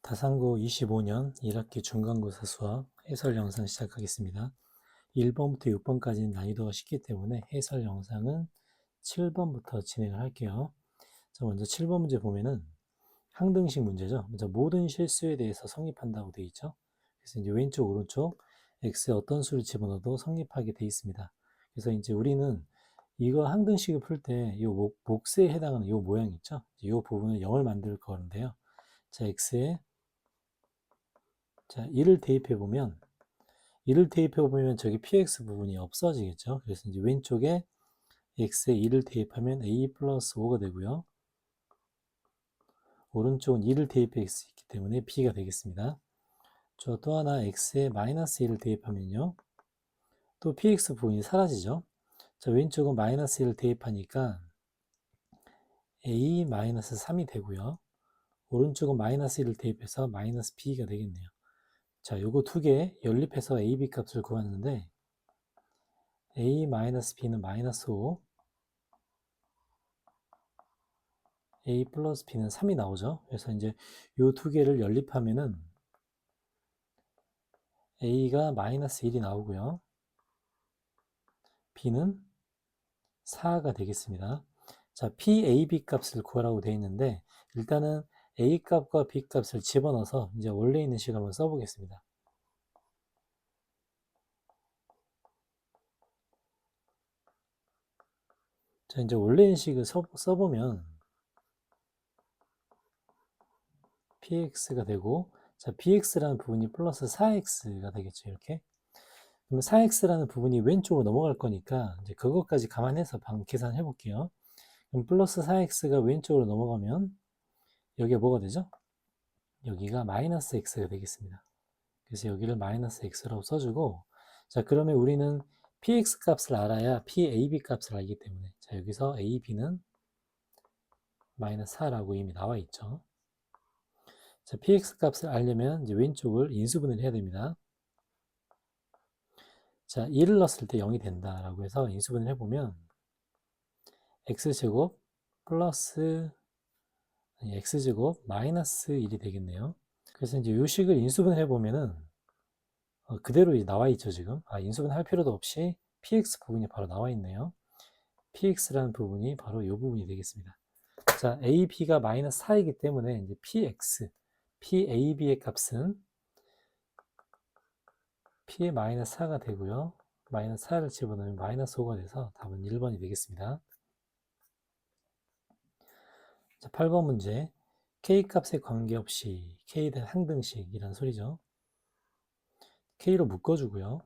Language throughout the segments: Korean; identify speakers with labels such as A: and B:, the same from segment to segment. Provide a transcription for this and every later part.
A: 다산고 25년 1학기 중간고사 수학 해설 영상 시작하겠습니다. 1번부터 6번까지는 난이도가 쉽기 때문에 해설 영상은 7번부터 진행을 할게요. 자, 먼저 7번 문제 보면은 항등식 문제죠. 먼저 모든 실수에 대해서 성립한다고 되어 있죠. 그래서 이제 왼쪽 오른쪽 x에 어떤 수를 집어넣어도 성립하게 되어 있습니다. 그래서 이제 우리는 이거 항등식을 풀 때 이 몫에 해당하는 이 모양 있죠. 이 부분을 0을 만들 거는데요. 자, x에 1을 대입해 보면 저기 px 부분이 없어지겠죠. 그래서 이제 왼쪽에 x에 2를 대입하면 a 플러스 5가 되고요. 오른쪽은 2를 대입할 수 있기 때문에 b가 되겠습니다. 또 하나 x에 마이너스 1을 대입하면요. 또 px 부분이 사라지죠. 자, 왼쪽은 마이너스 1을 대입하니까 a 마이너스 3이 되고요. 오른쪽은 마이너스 1을 대입해서 마이너스 b가 되겠네요. 자, 요거 두 개 연립해서 a, b 값을 구하는데 a-b는 마이너스 5, a 플러스 b는 3이 나오죠. 그래서 이제 요 두 개를 연립하면은 a가 마이너스 1이 나오고요. b는 4가 되겠습니다. 자, PAB 값을 구하라고 되어 있는데 일단은 A 값과 B 값을 집어넣어서 이제 원래 있는 식을 한번 써보겠습니다. 자, 이제 원래 있는 식을 써보면 PX가 되고, 자, BX라는 부분이 플러스 4X가 되겠죠, 이렇게. 그러면 4X라는 부분이 왼쪽으로 넘어갈 거니까 이제 그것까지 감안해서 방금 계산해 볼게요. 그럼 플러스 4X가 왼쪽으로 넘어가면 여기가 뭐가 되죠? 여기가 마이너스 X가 되겠습니다. 그래서 여기를 마이너스 X라고 써주고, 자, 그러면 우리는 PX 값을 알아야 PAB 값을 알기 때문에, 자, 여기서 AB는 마이너스 4라고 이미 나와 있죠. 자, PX 값을 알려면 이제 왼쪽을 인수분해를 해야 됩니다. 자, 1을 넣었을 때 0이 된다라고 해서 인수분해를 해보면, X제곱 플러스, X제곱 마이너스 1이 되겠네요. 그래서 이제 이 식을 인수분해 보면은 그대로 나와 있죠, 지금. 인수분해 할 필요도 없이 px 부분이 바로 나와 있네요. px라는 부분이 바로 이 부분이 되겠습니다. 자, ab가 마이너스 4이기 때문에 이제 PAB의 값은 P의 마이너스 4가 되고요. 마이너스 4를 집어넣으면 마이너스 5가 돼서 답은 1번이 되겠습니다. 자, 8번 문제. K 값에 관계없이 K에 대한 항등식이라는 소리죠. K로 묶어주고요.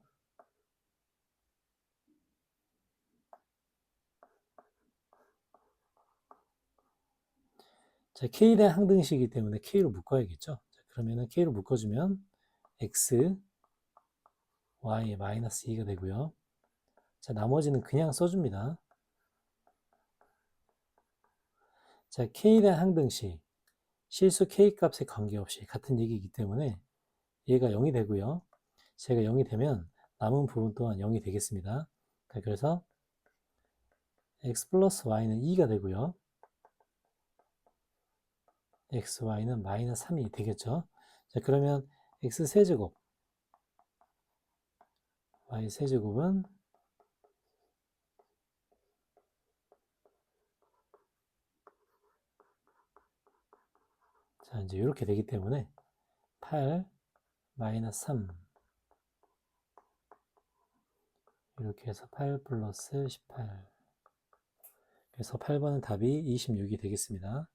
A: 자, K에 대한 항등식이기 때문에 K로 묶어야겠죠. 자, 그러면은 K로 묶어주면 X, Y 마이너스 2가 되고요. 자, 나머지는 그냥 써줍니다. 자, K에 대한 항등식. 실수 K 값에 관계없이 같은 얘기이기 때문에 얘가 0이 되고요. 제가 0이 되면 남은 부분 또한 0이 되겠습니다. 자, 그래서 X 플러스 Y는 2가 되고요. XY는 마이너스 3이 되겠죠. 자, 그러면 X 세제곱, Y 세제곱은 자, 이제 이렇게 되기 때문에 8 마이너스 3 이렇게 해서 8 플러스 18 그래서 8번은 답이 26이 되겠습니다.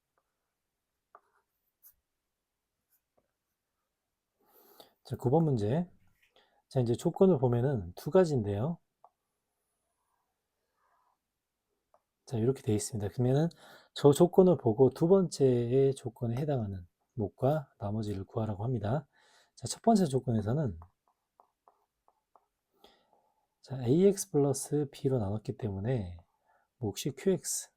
A: 자, 9번 문제. 자, 이제 조건을 보면은 두 가지인데요. 자, 이렇게 되어 있습니다. 그러면은 저 조건을 보고 두 번째의 조건에 해당하는 몫과 나머지를 구하라고 합니다. 자, 첫 번째 조건에서는 자, ax 플러스 b로 나눴기 때문에 몫이 qx.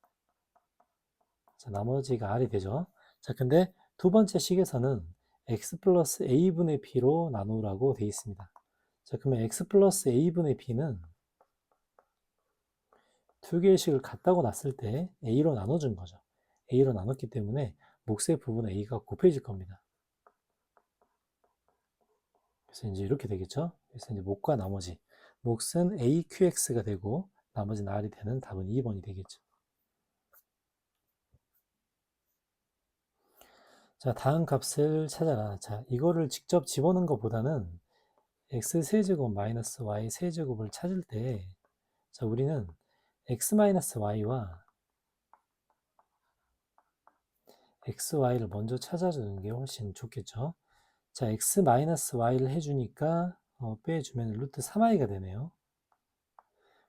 A: 자, 나머지가 r이 되죠. 자, 근데 두 번째 식에서는 x 플러스 a분의 b로 나누라고 되어 있습니다. 자, 그러면 x 플러스 a분의 b는 두 개의 식을 같다고 놨을 때 a로 나눠준 거죠. a로 나눴기 때문에 몫의 부분 a가 곱해질 겁니다. 그래서 이제 이렇게 되겠죠. 그래서 이제 목과 나머지. 몫은 AQX가 되고 나머지는 R이 되는 답은 2번이 되겠죠. 자, 다음 값을 찾아라. 자, 이거를 직접 집어넣는 것보다는 X세제곱 마이너스 Y세제곱을 찾을 때, 자, 우리는 X 마이너스 Y와 XY를 먼저 찾아주는 게 훨씬 좋겠죠. 자, X 마이너스 Y를 해주니까 빼주면 루트 3I가 되네요.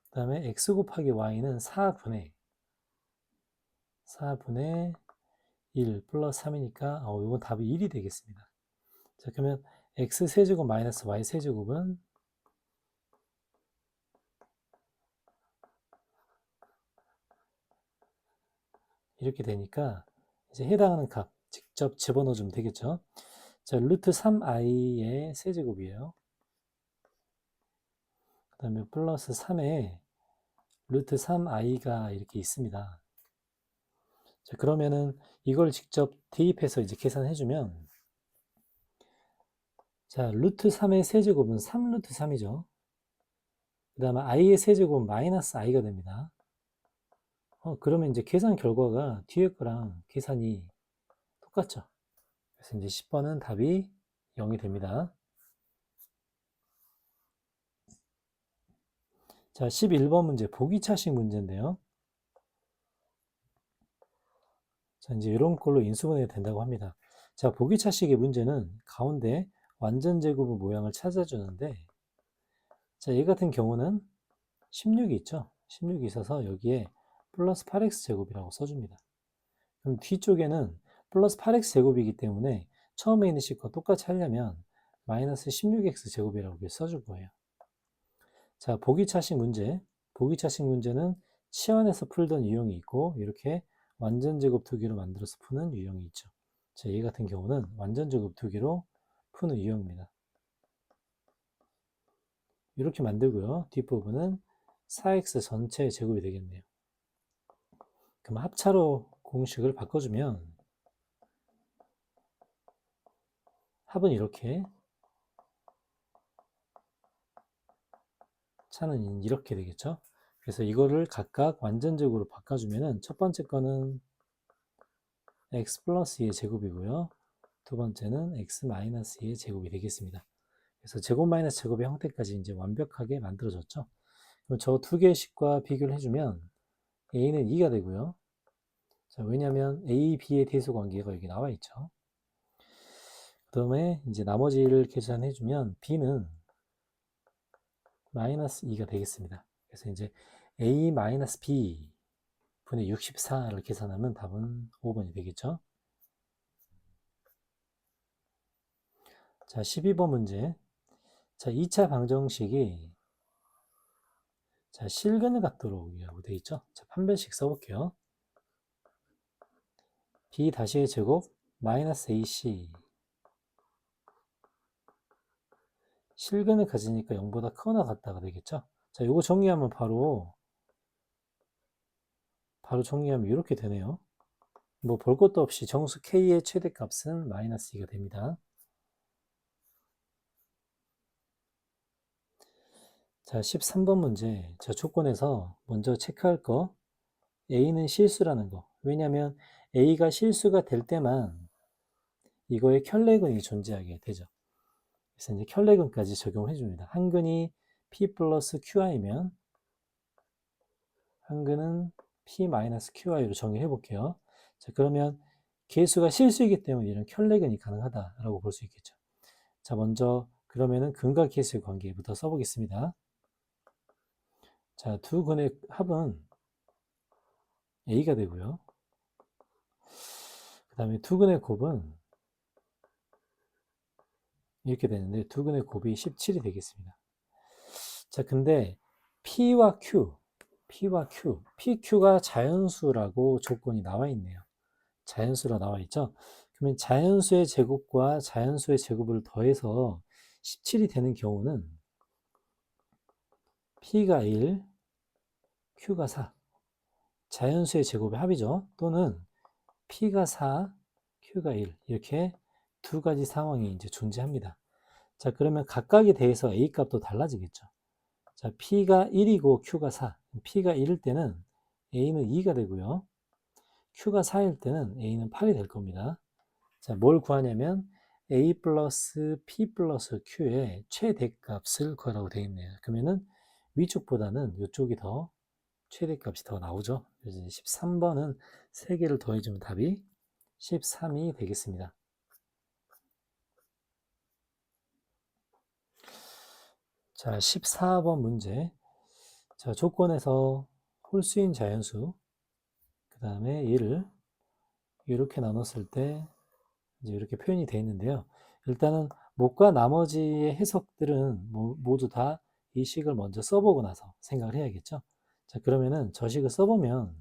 A: 그 다음에 X 곱하기 Y는 4분의 1 플러스 3이니까 이건 답이 1이 되겠습니다. 자, 그러면 X 세제곱 마이너스 Y 세제곱은 이렇게 되니까 이제 해당하는 값 직접 집어넣어주면 되겠죠. 자, 루트 3i의 세제곱이에요. 그 다음에 플러스 3에 루트 3i가 이렇게 있습니다. 자, 그러면은 이걸 직접 대입해서 이제 계산해주면, 자, 루트 3의 세제곱은 3루트 3이죠. 그 다음에 i의 세제곱은 마이너스 i가 됩니다. 그러면 이제 계산 결과가 뒤에 거랑 계산이 똑같죠. 그래서 이제 10번은 답이 0이 됩니다. 자, 11번 문제, 보기차식 문제인데요. 자, 이제 이런 걸로 인수분해가 된다고 합니다. 자, 보기차식의 문제는 가운데 완전 제곱의 모양을 찾아주는데, 자, 얘 같은 경우는 16이 있죠. 16이 있어서 여기에 플러스 8x 제곱이라고 써줍니다. 그럼 뒤쪽에는 플러스 8x 제곱이기 때문에 처음에 있는 식과 똑같이 하려면 마이너스 16x 제곱이라고 써줄 거예요. 자, 보기차식 문제. 보기차식 문제는 치환해서 풀던 유형이 있고 이렇게 완전 제곱 두 개로 만들어서 푸는 유형이 있죠. 자, 얘 같은 경우는 완전 제곱 두 개로 푸는 유형입니다. 이렇게 만들고요. 뒷부분은 4x 전체 제곱이 되겠네요. 그럼 합차로 공식을 바꿔주면 합은 이렇게, 차는 이렇게 되겠죠. 그래서 이거를 각각 완전제곱으로 바꿔주면은 첫 번째 거는 x 플러스 2의 제곱이고요. 두 번째는 x 마이너스 2의 제곱이 되겠습니다. 그래서 제곱 마이너스 제곱의 형태까지 이제 완벽하게 만들어졌죠. 그럼 저 두 개의 식과 비교를 해주면 a는 2가 되고요. 자, 왜냐하면 a, b의 대수 관계가 여기 나와 있죠. 그 다음에 이제 나머지를 계산해주면 b는 마이너스 2가 되겠습니다. 그래서 이제 a 마이너스 b 분의 64를 계산하면 답은 5번이 되겠죠. 자, 12번 문제. 자, 2차 방정식이 자, 실근을 갖도록 이라고 되어 있죠. 자, 판별식 써볼게요. b 다시의 제곱 마이너스 ac 실근을 가지니까 0보다 크거나 같다가 되겠죠. 자, 요거 정리하면 바로 정리하면 이렇게 되네요. 뭐 볼 것도 없이 정수 k의 최대값은 마이너스 2가 됩니다. 자, 13번 문제. 자, 조건에서 먼저 체크할 거 a는 실수라는 거. 왜냐하면 a가 실수가 될 때만 이거의 켤레근이 존재하게 되죠. 그래서 이제 켤레근까지 적용을 해줍니다. 한 근이 p 플러스 qi면 한 근은 p 마이너스 qi로 정의해 볼게요. 자, 그러면 개수가 실수이기 때문에 이런 켤레근이 가능하다라고 볼 수 있겠죠. 자, 먼저 그러면은 근과 개수의 관계부터 써보겠습니다. 자, 두 근의 합은 a가 되고요. 그 다음에 두 근의 곱은 이렇게 되는데 두 근의 곱이 17이 되겠습니다. 자, 근데 P와 Q, PQ가 자연수라고 조건이 나와 있네요. 자연수라 나와 있죠? 그러면 자연수의 제곱과 자연수의 제곱을 더해서 17이 되는 경우는 P가 1, Q가 4. 자연수의 제곱의 합이죠. 또는 P가 4, Q가 1. 이렇게 두 가지 상황이 이제 존재합니다. 자, 그러면 각각에 대해서 A 값도 달라지겠죠. 자, P가 1이고 Q가 4. P가 1일 때는 A는 2가 되고요. Q가 4일 때는 A는 8이 될 겁니다. 자, 뭘 구하냐면 A 플러스 P 플러스 Q의 최대값을 구하라고 되어 있네요. 그러면은 위쪽보다는 이쪽이 더 최대값이 더 나오죠. 그래서 13번은 3개를 더해주면 답이 13이 되겠습니다. 자, 14번 문제. 자, 조건에서 홀수인 자연수, 그 다음에 얘를 이렇게 나눴을 때 이제 이렇게 표현이 되어 있는데요. 일단은 못과 나머지의 해석들은 모두 다 이 식을 먼저 써보고 나서 생각을 해야겠죠. 자, 그러면은 저 식을 써보면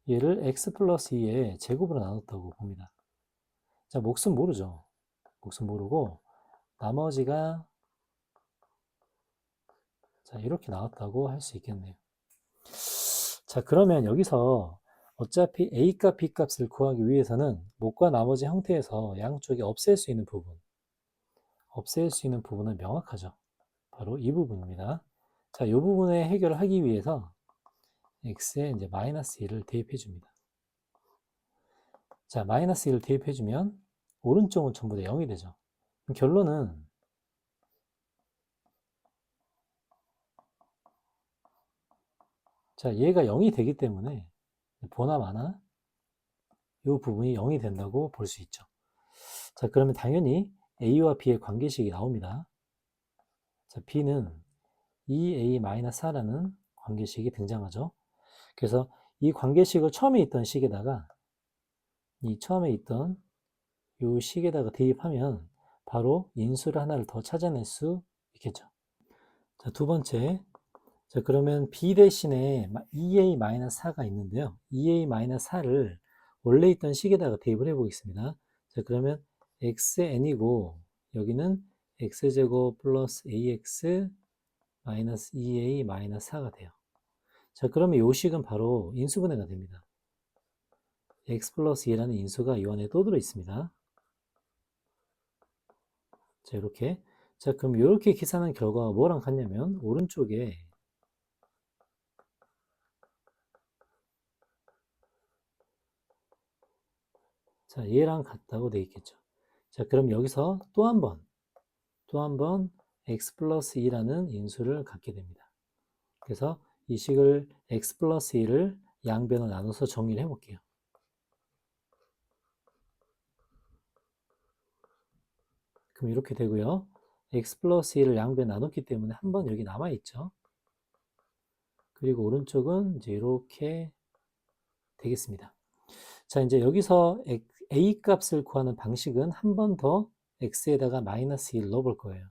A: 얘를 x 플러스 2의 제곱으로 나눴다고 봅니다. 자, 몫은 모르죠. 몫은 모르고 나머지가 자, 이렇게 나왔다고 할 수 있겠네요. 자, 그러면 여기서 어차피 A값, B값을 구하기 위해서는 못과 나머지 형태에서 양쪽에 없앨 수 있는 부분은 명확하죠. 바로 이 부분입니다. 자, 이 부분의 해결을 하기 위해서 x에 이제 마이너스 1을 대입해 줍니다. 자, 마이너스 1을 대입해 주면 오른쪽은 전부 다 0이 되죠. 그럼 결론은 자, 얘가 0이 되기 때문에 보나마나 이 부분이 0이 된다고 볼 수 있죠. 자, 그러면 당연히 a와 b의 관계식이 나옵니다. 자, b는 2a-4라는 관계식이 등장하죠. 그래서 이 관계식을 처음에 있던 식에다가 이 처음에 있던 이 식에다가 대입하면 바로 인수를 하나를 더 찾아낼 수 있겠죠. 자, 두 번째. 자, 그러면 b 대신에 2a-4가 있는데요. 2a-4를 원래 있던 식에다가 대입을 해 보겠습니다. 자, 그러면 xn이고 여기는 x제곱 플러스 ax 마이너스 2a-4가 돼요. 자, 그러면 이 식은 바로 인수분해가 됩니다. x 플러스 2라는 인수가 이 안에 또 들어 있습니다. 자, 이렇게. 자, 그럼 이렇게 계산한 결과가 뭐랑 같냐면 오른쪽에 자, 얘랑 같다고 돼 있겠죠. 자, 그럼 여기서 또 한 번 x 플러스 2라는 인수를 갖게 됩니다. 그래서 이 식을 x 플러스 2를 양변을 나눠서 정리를 해볼게요. 그럼 이렇게 되고요. x 플러스 2를 양변 나눴기 때문에 한 번 여기 남아있죠. 그리고 오른쪽은 이제 이렇게 되겠습니다. 자, 이제 여기서 a 값을 구하는 방식은 한 번 더 x에다가 마이너스 1 넣어볼 거예요.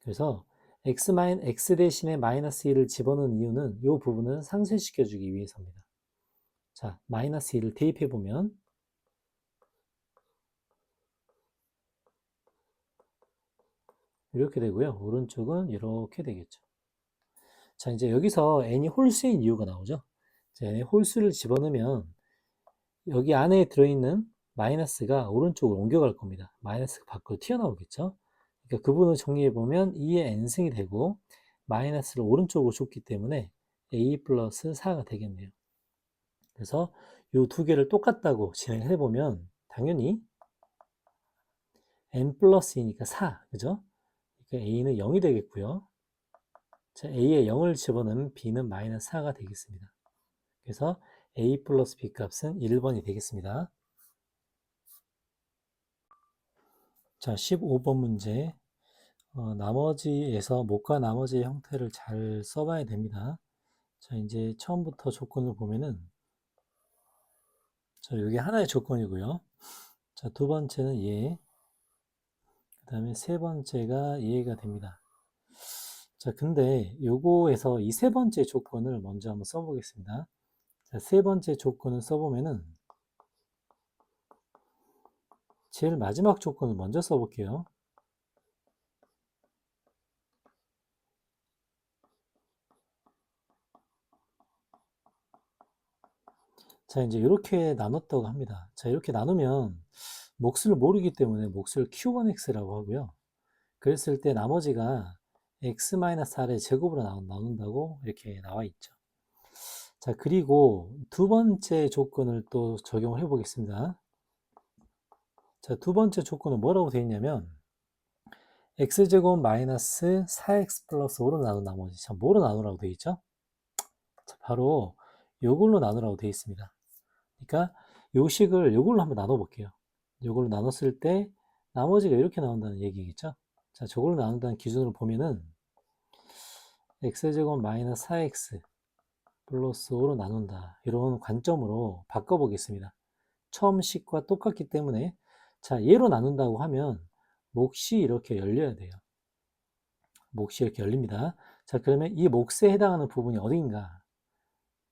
A: 그래서 x 대신에 마이너스 1을 집어넣은 이유는 이 부분을 상쇄시켜주기 위해서입니다. 자, 마이너스 1을 대입해보면 이렇게 되고요. 오른쪽은 이렇게 되겠죠. 자, 이제 여기서 n이 홀수인 이유가 나오죠. 자, n의 홀수를 집어넣으면 여기 안에 들어있는 마이너스가 오른쪽으로 옮겨갈 겁니다. 마이너스가 밖으로 튀어나오겠죠. 그러니까 그 부분을 정리해보면 2의 n승이 되고 마이너스를 오른쪽으로 줬기 때문에 a 플러스 4가 되겠네요. 그래서 이 두 개를 똑같다고 진행해보면 당연히 n 플러스 2니까 4, 그죠? 그러니까 a는 0이 되겠고요. 자, a에 0을 집어넣으면 b는 마이너스 4가 되겠습니다. 그래서 a 플러스 b 값은 1번이 되겠습니다. 자, 15번 문제. 나머지에서 못과 나머지의 형태를 잘 써봐야 됩니다. 자, 이제 처음부터 조건을 보면은, 자, 여기 하나의 조건이고요. 자, 두 번째는 얘, 그 다음에 세 번째가 얘가 됩니다. 자, 근데 요거에서 이 세 번째 조건을 먼저 한번 써보겠습니다. 자, 세 번째 조건을 써보면은, 제일 마지막 조건을 먼저 써볼게요. 자, 이제 이렇게 나눴다고 합니다. 자, 이렇게 나누면 몫을 모르기 때문에 몫을 Q1X라고 하고요. 그랬을 때 나머지가 X-R의 제곱으로 나눈다고 이렇게 나와 있죠. 자, 그리고 두 번째 조건을 또 적용을 해 보겠습니다. 자, 두 번째 조건은 뭐라고 되어 있냐면 x제곱 마이너스 4x 플러스 5로 나눈 나머지. 자, 뭐로 나누라고 되어 있죠? 자, 바로 요걸로 나누라고 되어 있습니다. 그러니까 요 식을 요걸로 한번 나눠 볼게요. 요걸로 나눴을 때 나머지가 이렇게 나온다는 얘기겠죠? 자, 저걸로 나눈다는 기준으로 보면은 x제곱 마이너스 4x 플러스 5로 나눈다. 이런 관점으로 바꿔보겠습니다. 처음 식과 똑같기 때문에 자, 얘로 나눈다고 하면 몫이 이렇게 열려야 돼요. 몫이 이렇게 열립니다. 자, 그러면 이 몫에 해당하는 부분이 어디인가?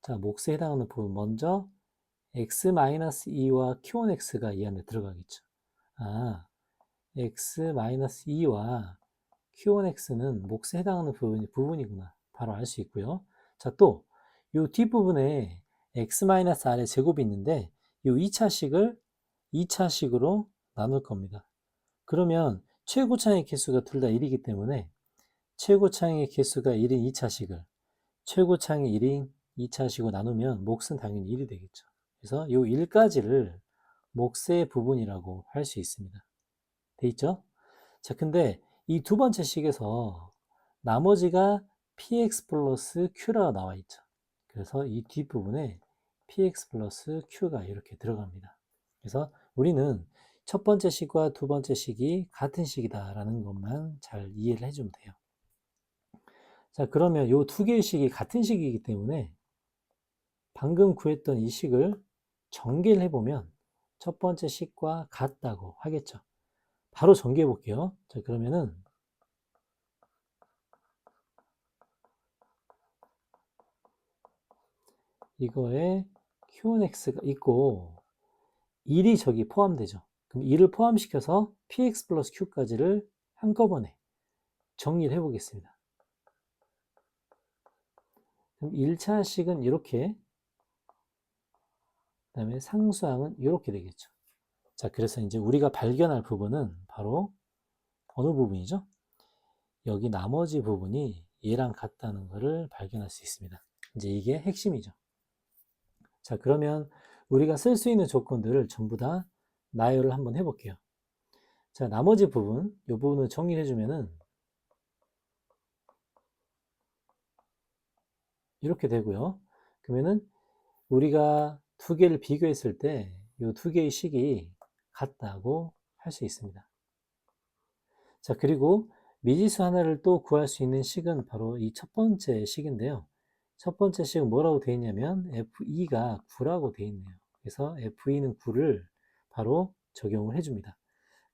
A: 자, 몫에 해당하는 부분 먼저 x-2와 q1x가 이 안에 들어가겠죠. 아, x-2와 q1x는 몫에 해당하는 부분이구나. 바로 알 수 있고요. 자, 또 이 뒷부분에 x-r의 제곱이 있는데 이 2차식을 2차식으로 나눌 겁니다. 그러면 최고차의 개수가 둘 다 1이기 때문에 최고차의 개수가 1인 2차식을 최고차의 1인 2차식으로 나누면 몫은 당연히 1이 되겠죠. 그래서 이 1까지를 몫의 부분이라고 할 수 있습니다. 돼 있죠? 자, 근데 이 두 번째 식에서 나머지가 px 플러스 q라고 나와 있죠. 그래서 이 뒷부분에 px 플러스 q가 이렇게 들어갑니다. 그래서 우리는 첫 번째 식과 두 번째 식이 같은 식이다라는 것만 잘 이해를 해주면 돼요. 자, 그러면 이 두 개의 식이 같은 식이기 때문에 방금 구했던 이 식을 전개를 해보면 첫 번째 식과 같다고 하겠죠. 바로 전개해 볼게요. 자, 그러면은 이거에 Q&X가 있고 1이 저기 포함되죠. 그럼 1을 포함시켜서 PX 플러스 Q까지를 한꺼번에 정리를 해보겠습니다. 그럼 1차식은 이렇게, 그 다음에 상수항은 이렇게 되겠죠. 자, 그래서 이제 우리가 발견할 부분은 바로 어느 부분이죠? 여기 나머지 부분이 얘랑 같다는 것을 발견할 수 있습니다. 이제 이게 핵심이죠. 자, 그러면 우리가 쓸 수 있는 조건들을 전부 다 나열을 한번 해볼게요. 자, 나머지 부분, 이 부분을 정리해 주면은 이렇게 되고요. 그러면은 우리가 두 개를 비교했을 때 이 두 개의 식이 같다고 할 수 있습니다. 자, 그리고 미지수 하나를 또 구할 수 있는 식은 바로 이 첫 번째 식인데요. 첫 번째 식은 뭐라고 되어 있냐면 F2가 9라고 되어 있네요. 그래서 F2는 9를 바로 적용을 해줍니다.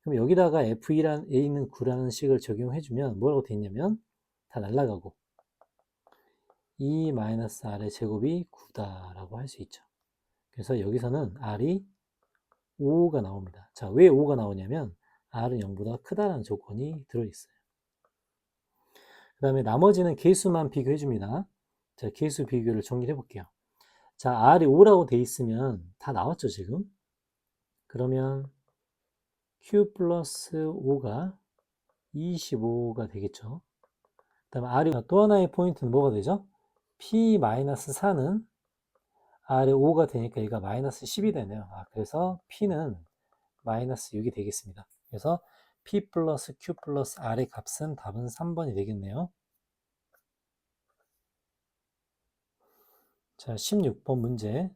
A: 그럼 여기다가 F2는 9라는 식을 적용해주면 뭐라고 되어 있냐면 다 날라가고 2-r의 제곱이 9다라고 할 수 있죠. 그래서 여기서는 r이 5가 나옵니다. 자, 왜 5가 나오냐면 r은 0보다 크다라는 조건이 들어있어요. 그 다음에 나머지는 개수만 비교해 줍니다. 자, 개수 비교를 정리해 볼게요. 자, r이 5라고 돼 있으면 다 나왔죠, 지금? 그러면 q 플러스 5가 25가 되겠죠. 그 다음에 r이 또 하나의 포인트는 뭐가 되죠? p-4는 r에 5가 되니까 얘가 마이너스 10이 되네요. 그래서 p는 마이너스 6이 되겠습니다. 그래서 p 플러스 q 플러스 r의 값은 답은 3번이 되겠네요. 자, 16번 문제.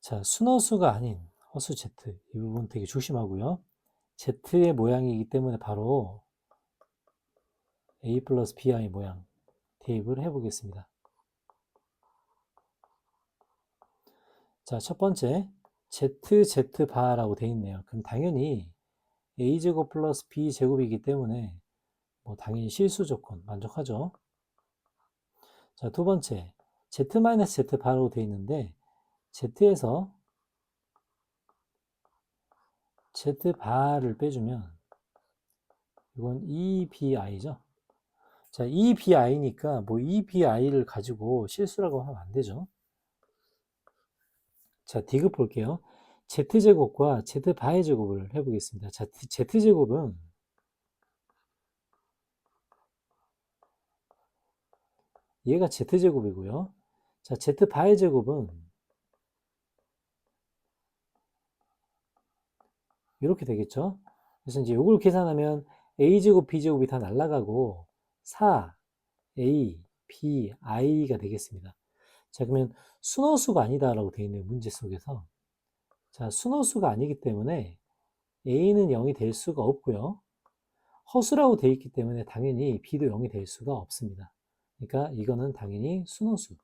A: 자, 순허수가 아닌 허수 z. 이 부분 되게 조심하고요. z의 모양이기 때문에 바로 a 플러스 bi 모양 대입을 해보겠습니다. 자, 첫 번째 z 바라고 되어 있네요. 그럼 당연히 a제곱 플러스 b제곱이기 때문에 뭐 당연히 실수 조건 만족하죠. 자, 두 번째 z-z 바로 되어 있는데 z에서 z 바를 빼주면 이건 EBI죠. 자, EBI니까 뭐 EBI를 가지고 실수라고 하면 안 되죠. 자, D급 볼게요. Z제곱과 Z바의 제곱을 해보겠습니다. 자, Z제곱은 얘가 Z제곱이고요. 자, Z바의 제곱은 이렇게 되겠죠. 그래서 이제 이걸 계산하면 A제곱, B제곱이 다 날아가고 4, A, B, I가 되겠습니다. 자, 그러면 순호수가 아니다라고 되어 있는 문제 속에서 자, 순호수가 아니기 때문에 A는 0이 될 수가 없고요. 허수라고 되어 있기 때문에 당연히 B도 0이 될 수가 없습니다. 그러니까 이거는 당연히 순호수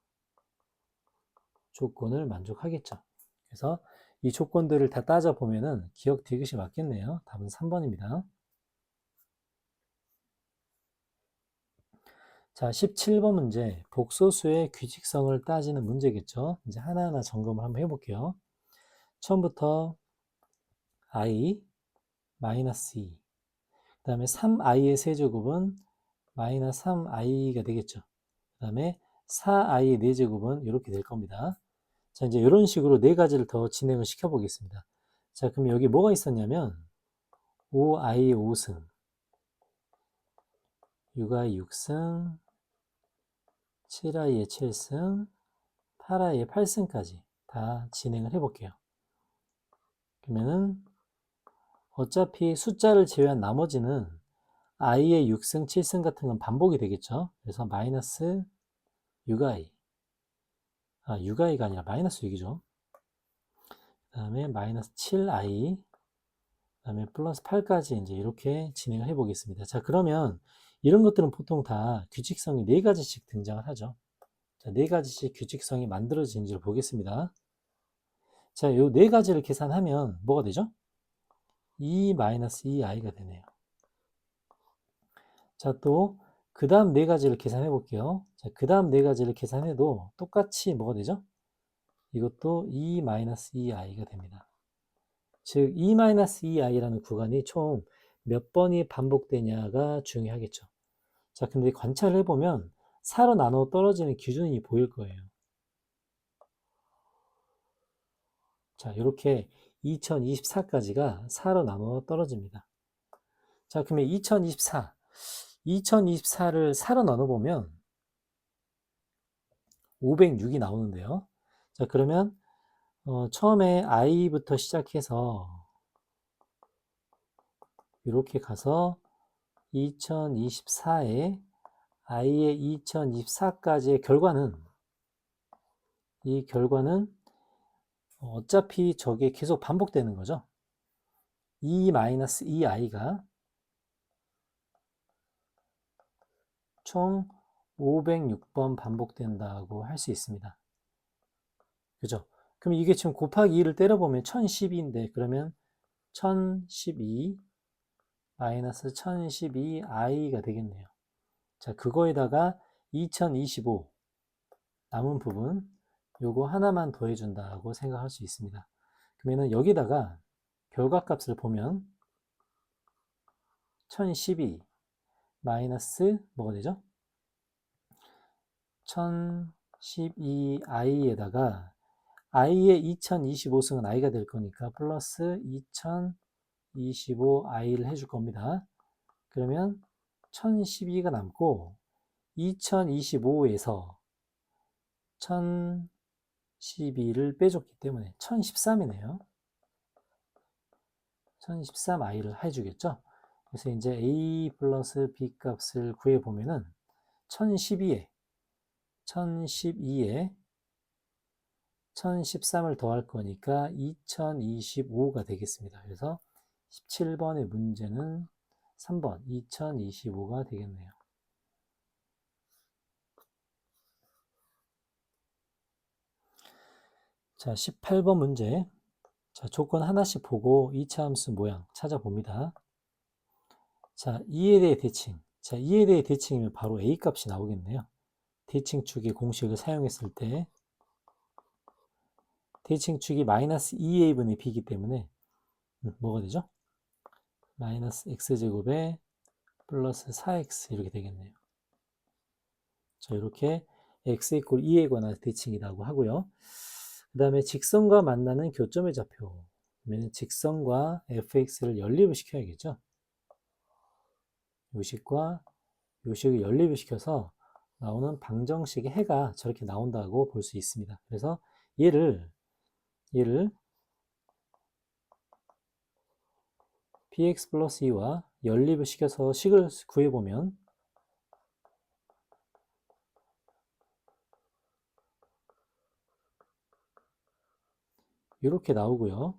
A: 조건을 만족하겠죠. 그래서 이 조건들을 다 따져보면은 기억 디귿이 맞겠네요. 답은 3번입니다. 자, 17번 문제. 복소수의 규칙성을 따지는 문제겠죠. 이제 하나하나 점검을 한번 해볼게요. 처음부터 i 마이너스 2. 그 다음에 3i의 세제곱은 마이너스 3i가 되겠죠. 그 다음에 4i의 4제곱은 이렇게 될 겁니다. 자, 이제 이런 식으로 네 가지를 더 진행을 시켜 보겠습니다. 자, 그럼 여기 뭐가 있었냐면 5i 5승, 6i 6승, 7i의 7승, 8i의 8승까지 다 진행을 해볼게요. 그러면은 어차피 숫자를 제외한 나머지는 i의 6승, 7승 같은 건 반복이 되겠죠. 그래서 마이너스 6i, 6i가 아니라 마이너스 6이죠. 그 다음에 마이너스 7i, 그 다음에 플러스 8까지 이제 이렇게 진행을 해 보겠습니다. 자, 그러면 이런 것들은 보통 다 규칙성이 4가지씩 등장을 하죠. 자, 4가지씩 규칙성이 만들어진지를 보겠습니다. 자, 요 4가지를 계산하면 뭐가 되죠? 2-2i가 되네요. 자, 또 그 다음 4가지를 계산해 볼게요. 자, 그 다음 4가지를 계산해도 똑같이 뭐가 되죠? 이것도 2-2i가 됩니다. 즉 2-2i라는 구간이 총 몇 번이 반복되냐가 중요하겠죠. 자, 근데 관찰을 해보면 4로 나눠 떨어지는 기준이 보일 거예요. 자, 이렇게 2024까지가 4로 나눠 떨어집니다. 자, 그러면 2024를 4로 나눠보면 506이 나오는데요. 자, 그러면 처음에 i부터 시작해서 이렇게 가서 2024에 i의 2024까지의 결과는 이 결과는 어차피 저게 계속 반복되는 거죠. 2-2i가 총 506번 반복된다고 할 수 있습니다. 그죠? 그럼 이게 지금 곱하기 2를 때려보면 1012인데 그러면 1012 마이너스 1012i가 되겠네요. 자, 그거에다가 2025 남은 부분 요거 하나만 더해준다고 생각할 수 있습니다. 그러면은 여기다가 결과값을 보면 1012 마이너스 뭐가 되죠? 1012i에다가 i의 2025승은 i가 될 거니까 플러스 2025i를 해줄 겁니다. 그러면 1012가 남고 2025에서 1012를 빼줬기 때문에 1013이네요. 1013i를 해주겠죠. 그래서 이제 a 플러스 b 값을 구해보면은 1012에 1013을 더할 거니까 2025가 되겠습니다. 그래서 17번의 문제는 3번 2025가 되겠네요. 자, 18번 문제. 자, 조건 하나씩 보고 2차 함수 모양 찾아봅니다. 자, 2에 대해 대칭. 자, 2에 대해 대칭이면 바로 a 값이 나오겠네요. 대칭축의 공식을 사용했을 때 대칭축이 마이너스 2a분의 b이기 때문에 뭐가 되죠? 마이너스 x제곱에 플러스 4x 이렇게 되겠네요. 자, 이렇게 x 이퀄 2에 관한 대칭이라고 하고요. 그 다음에 직선과 만나는 교점의 좌표. 그러면 직선과 fx를 연립을 시켜야겠죠. 요식과 요식을 연립을 시켜서 나오는 방정식의 해가 저렇게 나온다고 볼 수 있습니다. 그래서 얘를 bx 플러스 2와 연립을 시켜서 식을 구해보면 이렇게 나오고요.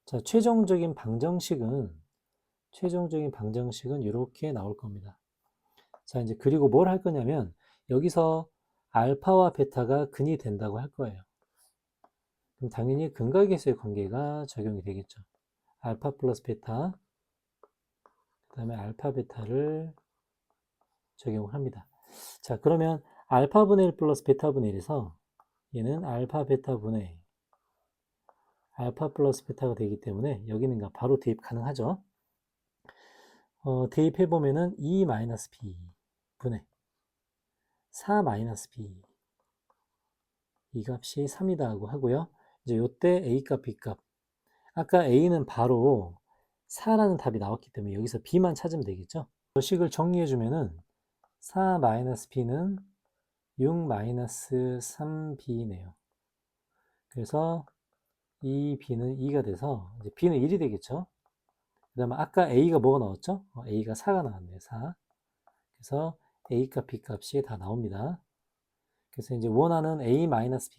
A: 자, 최종적인 방정식은 이렇게 나올 겁니다. 자, 이제 그리고 뭘 할 거냐면 여기서 알파와 베타가 근이 된다고 할 거예요. 그럼 당연히 근각계수의 관계가 적용이 되겠죠. 알파 플러스 베타, 그 다음에 알파 베타를 적용을 합니다. 자, 그러면 알파분의 1 플러스 베타분의 1에서 얘는 알파 베타분의 알파 플러스 베타가 되기 때문에 여기는 바로 대입 가능하죠. 대입해보면은 2 마이너스 b 분의 4 마이너스 b 이 값이 3이다 하고 하고요. 이제 요때 a 값, b 값. 아까 a는 바로 4라는 답이 나왔기 때문에 여기서 b만 찾으면 되겠죠. 식을 정리해주면은 4 마이너스 b는 6 마이너스 3b네요. 그래서 이 b는 2가 돼서 이제 b는 1이 되겠죠. 그 다음에 아까 a가 뭐가 나왔죠? a가 4가 나왔네요. 4. 그래서 a 값, b 값이 다 나옵니다. 그래서 이제 원하는 a-b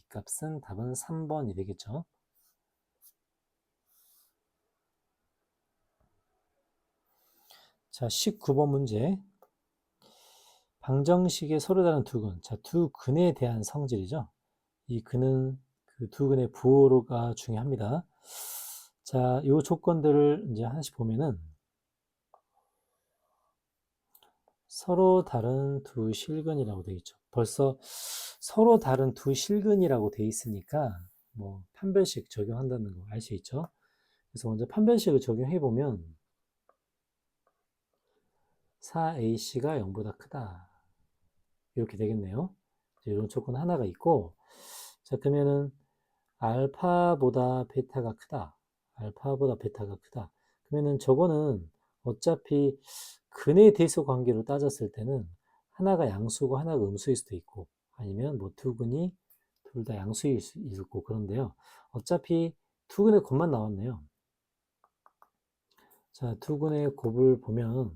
A: 값은 답은 3번이 되겠죠. 자, 19번 문제. 방정식의 서로 다른 두 근. 자, 두 근에 대한 성질이죠. 이 근은 그 두 근의 부호가 중요합니다. 자, 요 조건들을 이제 하나씩 보면은 서로 다른 두 실근이라고 되어 있죠. 벌써 서로 다른 두 실근이라고 되어 있으니까 뭐 판별식 적용한다는 거 알 수 있죠. 그래서 먼저 판별식을 적용해 보면 4ac가 0보다 크다. 이렇게 되겠네요. 이런 조건 하나가 있고, 자, 그러면은 알파보다 베타가 크다. 알파보다 베타가 크다. 그러면은 저거는 어차피 근의 대수 관계로 따졌을 때는 하나가 양수고 하나가 음수일 수도 있고, 아니면 뭐 두 근이 둘 다 양수일 수 있고 그런데요. 어차피 두 근의 곱만 나왔네요. 자, 두 근의 곱을 보면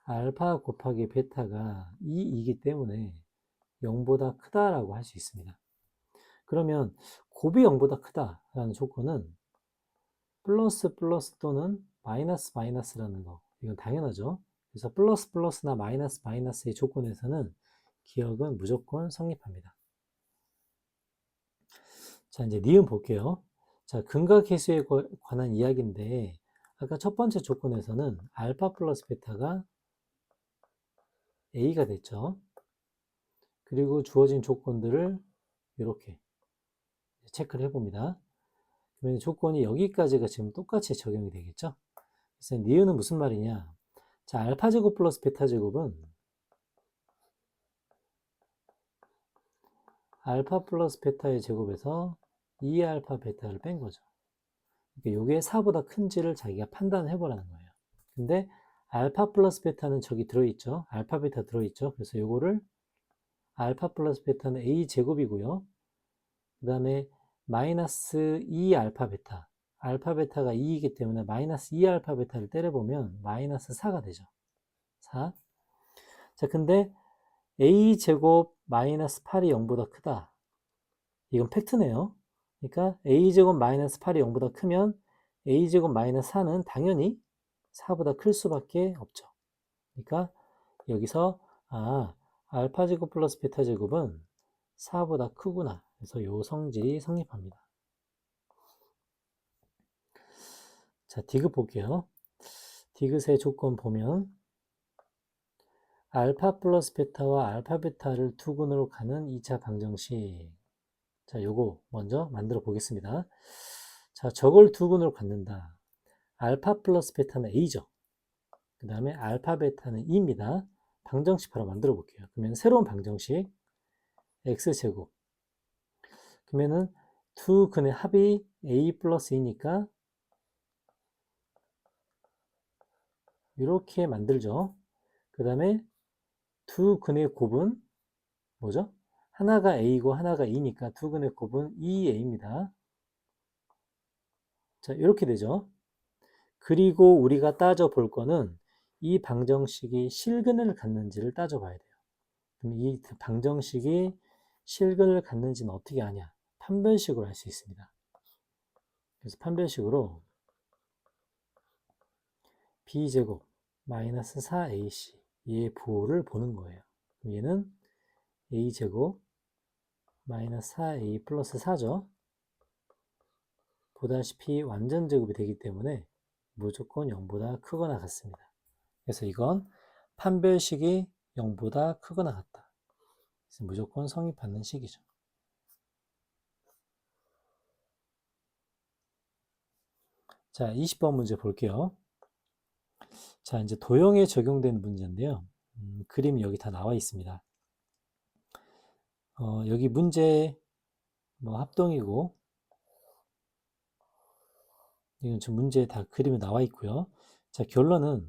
A: 알파 곱하기 베타가 2이기 때문에 0보다 크다라고 할 수 있습니다. 그러면 곱이 0보다 크다라는 조건은 플러스 플러스 또는 마이너스 마이너스라는 거, 이건 당연하죠. 그래서 플러스 플러스나 마이너스 마이너스의 조건에서는 기억은 무조건 성립합니다. 자, 이제 니은 볼게요. 자, 근각계수에 관한 이야기인데 아까 첫 번째 조건에서는 알파 플러스 베타가 A가 됐죠. 그리고 주어진 조건들을 이렇게 체크를 해봅니다. 그러면 조건이 여기까지가 지금 똑같이 적용이 되겠죠. 그래서 니은은 무슨 말이냐. 자, 알파 제곱 플러스 베타 제곱은 알파 플러스 베타의 제곱에서 2알파 베타를 뺀 거죠. 그러니까 이게 4보다 큰지를 자기가 판단해 보라는 거예요. 근데 알파 플러스 베타는 저기 들어있죠. 알파 베타 들어있죠. 그래서 요거를 알파 플러스 베타는 A 제곱이고요. 그 다음에 마이너스 2 알파 베타. 알파 베타가 2이기 때문에 마이너스 2 알파 베타를 때려보면 마이너스 4가 되죠. 4. 자, 근데 A 제곱 마이너스 8이 0보다 크다. 이건 팩트네요. 그러니까 A 제곱 마이너스 8이 0보다 크면 A 제곱 마이너스 4는 당연히 4보다 클 수밖에 없죠. 그러니까 여기서 알파 제곱 플러스 베타 제곱은 4보다 크구나. 그래서 요 성질이 성립합니다. 자, 디귿 볼게요. 디귿의 조건 보면 알파 플러스 베타와 알파 베타를 두 근으로 가는 2차 방정식. 자, 요거 먼저 만들어 보겠습니다. 자, 저걸 두 근으로 갖는다. 알파 플러스 베타는 A죠. 그 다음에 알파 베타는 2입니다. 방정식 바로 만들어 볼게요. 그러면 새로운 방정식 x제곱. 그러면은 두 근의 합이 a 플러스 2니까 이렇게 만들죠. 그 다음에 두 근의 곱은 뭐죠? 하나가 a고 하나가 2니까 두 근의 곱은 2a입니다. 자, 이렇게 되죠. 그리고 우리가 따져볼 거는 이 방정식이 실근을 갖는지를 따져봐야 돼요. 그럼 이 방정식이 실근을 갖는지는 어떻게 아냐? 판별식으로 할 수 있습니다. 그래서 판별식으로 b제곱 마이너스 4ac 얘의 부호를 보는 거예요. 그럼 얘는 a제곱 마이너스 4a 플러스 4죠. 보다시피 완전 제곱이 되기 때문에 무조건 0보다 크거나 같습니다. 그래서 이건 판별식이 0보다 크거나 같다. 그래서 무조건 성립받는 식이죠. 자, 20번 문제 볼게요. 자, 이제 도형에 적용되는 문제인데요. 그림이 여기 다 나와 있습니다. 여기 문제 뭐 합동이고, 이건 지금 문제에 다 그림이 나와 있고요. 자, 결론은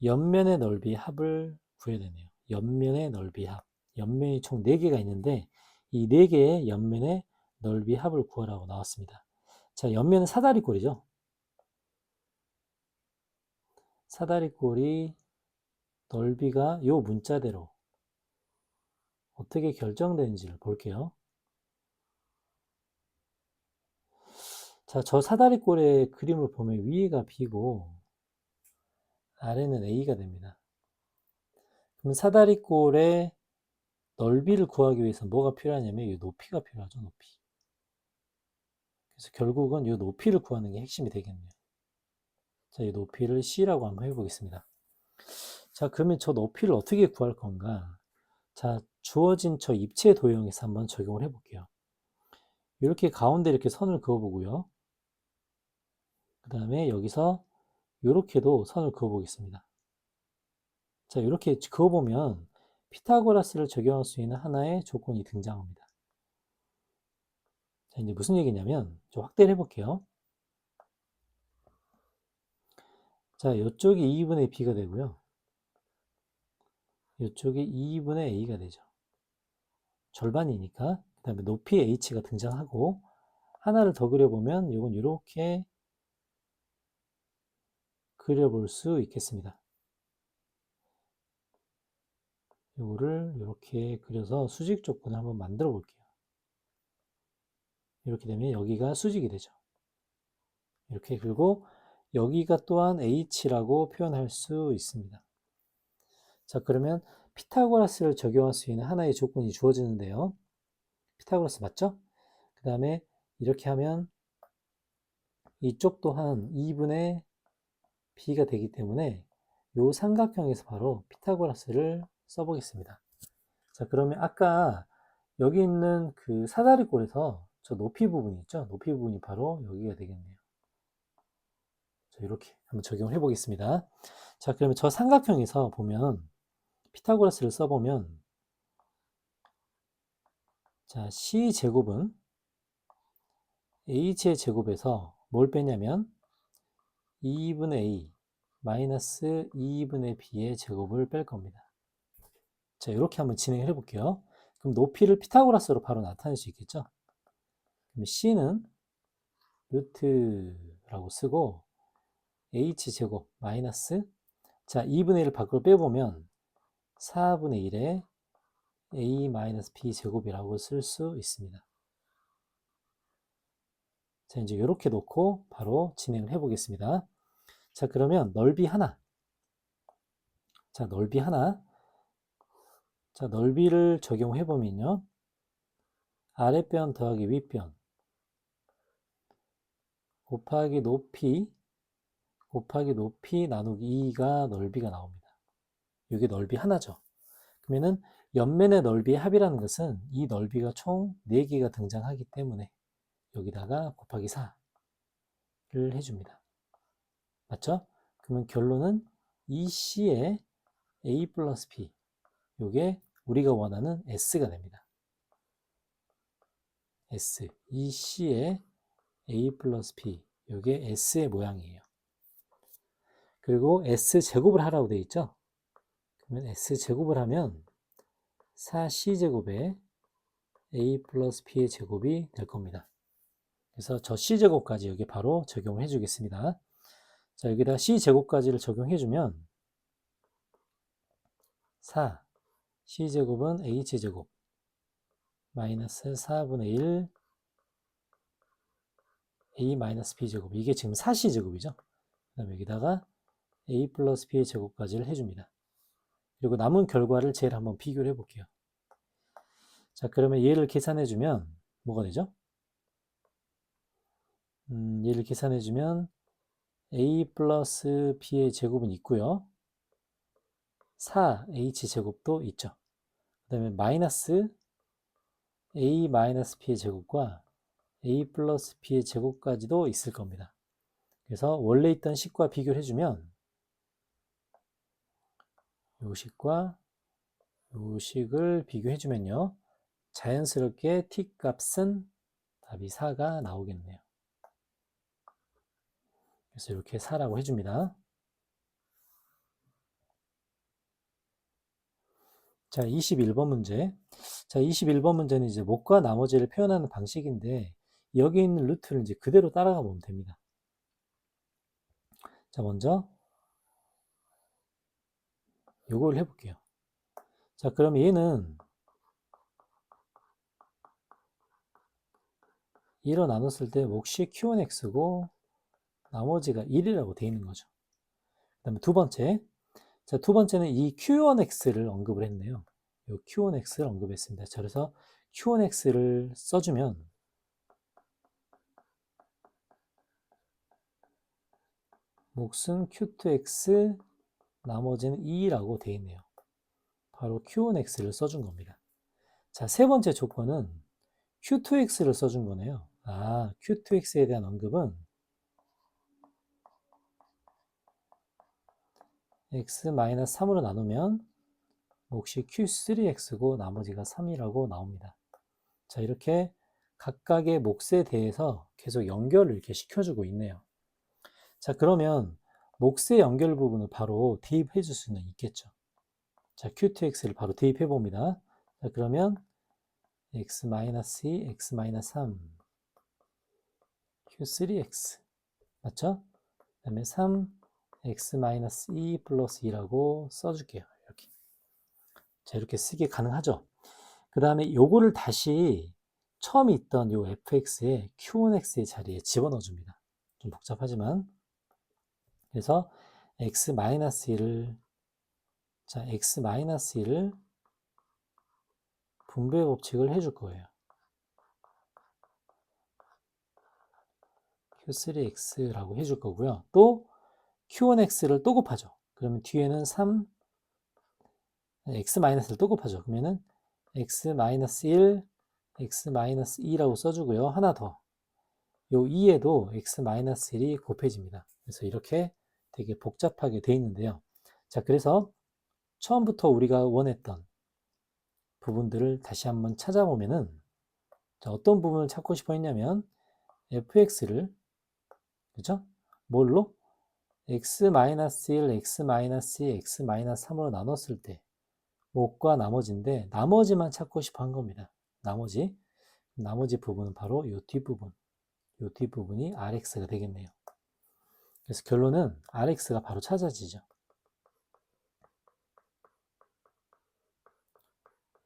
A: 옆면의 넓이 합을 구해야 되네요. 옆면의 넓이 합. 옆면이 총 4개가 있는데 이 4개의 옆면의 넓이 합을 구하라고 나왔습니다. 자, 옆면은 사다리꼴이죠. 사다리꼴이 넓이가 요 문자대로 어떻게 결정되는지를 볼게요. 자, 저 사다리꼴의 그림을 보면 위가 B고 아래는 A가 됩니다. 그럼 사다리꼴의 넓이를 구하기 위해서 뭐가 필요하냐면 이 높이가 필요하죠, 높이. 그래서 결국은 이 높이를 구하는 게 핵심이 되겠네요. 자, 이 높이를 C라고 한번 해보겠습니다. 자, 그러면 저 높이를 어떻게 구할 건가? 자, 주어진 저 입체 도형에서 한번 적용을 해볼게요. 이렇게 가운데 이렇게 선을 그어보고요. 그 다음에 여기서 이렇게도 선을 그어보겠습니다. 자, 이렇게 그어보면 피타고라스를 적용할 수 있는 하나의 조건이 등장합니다. 자, 이제 무슨 얘기냐면 좀 확대를 해볼게요. 자, 이쪽이 2분의 b가 되고요. 이쪽이 2분의 a가 되죠. 절반이니까. 그 다음에 높이 h가 등장하고 하나를 더 그려보면 이건 이렇게 그려볼 수 있겠습니다. 이거를 이렇게 그려서 수직 조건을 한번 만들어 볼게요. 이렇게 되면 여기가 수직이 되죠. 이렇게 그리고 여기가 또한 h라고 표현할 수 있습니다. 자, 그러면 피타고라스를 적용할 수 있는 하나의 조건이 주어지는데요. 피타고라스 맞죠? 그 다음에 이렇게 하면 이쪽 또한 2분의 b가 되기 때문에 이 삼각형에서 바로 피타고라스를 써보겠습니다. 자, 그러면 아까 여기 있는 그 사다리꼴에서 저 높이 부분이 있죠? 높이 부분이 바로 여기가 되겠네요. 자, 이렇게 한번 적용을 해 보겠습니다. 자, 그러면 저 삼각형에서 보면 피타고라스를 써보면 자, C제곱은 H의 제곱에서 뭘 빼냐면 2분의 A 마이너스 2분의 B의 제곱을 뺄 겁니다. 자, 이렇게 한번 진행을 해볼게요. 그럼 높이를 피타고라스로 바로 나타낼 수 있겠죠? 그럼 C는 루트라고 쓰고 H제곱 마이너스 자 2분의 1을 밖으로 빼보면 4분의 1에 A 마이너스 B 제곱이라고 쓸 수 있습니다. 자, 이제 이렇게 놓고 바로 진행을 해 보겠습니다. 자, 그러면 넓이 하나. 자, 넓이 하나. 자, 넓이를 적용해 보면요. 아랫변 더하기 윗변 곱하기 높이 나누기 2가 넓이가 나옵니다. 이게 넓이 하나죠. 그러면은 옆면의 넓이의 합이라는 것은 이 넓이가 총 4개가 등장하기 때문에 여기다가 곱하기 4를 해줍니다. 맞죠? 그러면 결론은 EC의 A 플러스 B, 요게 우리가 원하는 S가 됩니다. S, EC의 A 플러스 B, 요게 S의 모양이에요. 그리고 S제곱을 하라고 되어 있죠. 그러면 S제곱을 하면 4C제곱에 A 플러스 B의 제곱이 될 겁니다. 그래서 저 C제곱까지 여기 바로 적용을 해주겠습니다. 자, 여기다 C제곱까지를 적용해주면 4, C제곱은 H제곱 마이너스 4분의 1 A 마이너스 B제곱, 이게 지금 4C제곱이죠. 그 다음에 여기다가 A 플러스 B의 제곱까지를 해줍니다. 그리고 남은 결과를 제일 한번 비교를 해볼게요. 자, 그러면 얘를 계산해주면 뭐가 되죠? 얘를 계산해주면 A 플러스 B의 제곱은 있고요. 4H제곱도 있죠. 그 다음에 마이너스 A 마이너스 B의 제곱과 A 플러스 B의 제곱까지도 있을 겁니다. 그래서 원래 있던 식과 비교를 해주면 요 식과 요 식을 비교해주면요, 자연스럽게 t 값은 답이 4가 나오겠네요. 그래서 이렇게 4라고 해줍니다. 자, 21번 문제. 자, 21번 문제는 이제 목과 나머지를 표현하는 방식인데, 여기 있는 루트를 이제 그대로 따라가 보면 됩니다. 자, 먼저 요걸 해볼게요. 자, 그럼 얘는 2로 나눴을 때 몫이 Q1X고 나머지가 1이라고 되어 있는 거죠. 그 다음에 두 번째. 자, 두 번째는 이 Q1X를 언급을 했네요. 이 Q1X를 언급했습니다. 자, 그래서 Q1X를 써주면 몫은 Q2X 나머지는 2라고 되어 있네요. 바로 Q1X를 써준 겁니다. 자, 세 번째 조건은 Q2X를 써준 거네요. 아, Q2X에 대한 언급은 X-3으로 나누면 몫이 Q3X고 나머지가 3이라고 나옵니다. 자, 이렇게 각각의 몫에 대해서 계속 연결을 이렇게 시켜주고 있네요. 자, 그러면 몫의 연결 부분을 바로 대입해 줄 수는 있겠죠. 자, Q2X를 바로 대입해 봅니다. 자, 그러면 X-2, X-3, Q3X. 맞죠? 그 다음에 3, X-2 플러스 2라고 써줄게요. 이렇게. 자, 이렇게 쓰기 가능하죠? 그 다음에 요거를 다시 처음 있던 요 fx에 q1x의 자리에 집어넣어 줍니다. 좀 복잡하지만. 그래서 x-1을, 자, x-1을 분배 법칙을 해줄 거예요. q3x라고 해줄 거고요. 또 q1x를 또 곱하죠. 그러면 뒤에는 3, x-를 또 곱하죠. 그러면은 x-1, x-2라고 써주고요. 하나 더. 요 2에도 x-1이 곱해집니다. 그래서 이렇게 되게 복잡하게 돼 있는데요. 자, 그래서 처음부터 우리가 원했던 부분들을 다시 한번 찾아보면은, 자, 어떤 부분을 찾고 싶어 했냐면 fx를, 그죠? 뭘로? x-1, x-2, x-3으로 나눴을 때 몫과 나머지인데 나머지만 찾고 싶어 한 겁니다. 나머지 부분은 바로 이 뒷부분, 이 뒷부분이 Rx가 되겠네요. 그래서 결론은 Rx가 바로 찾아지죠.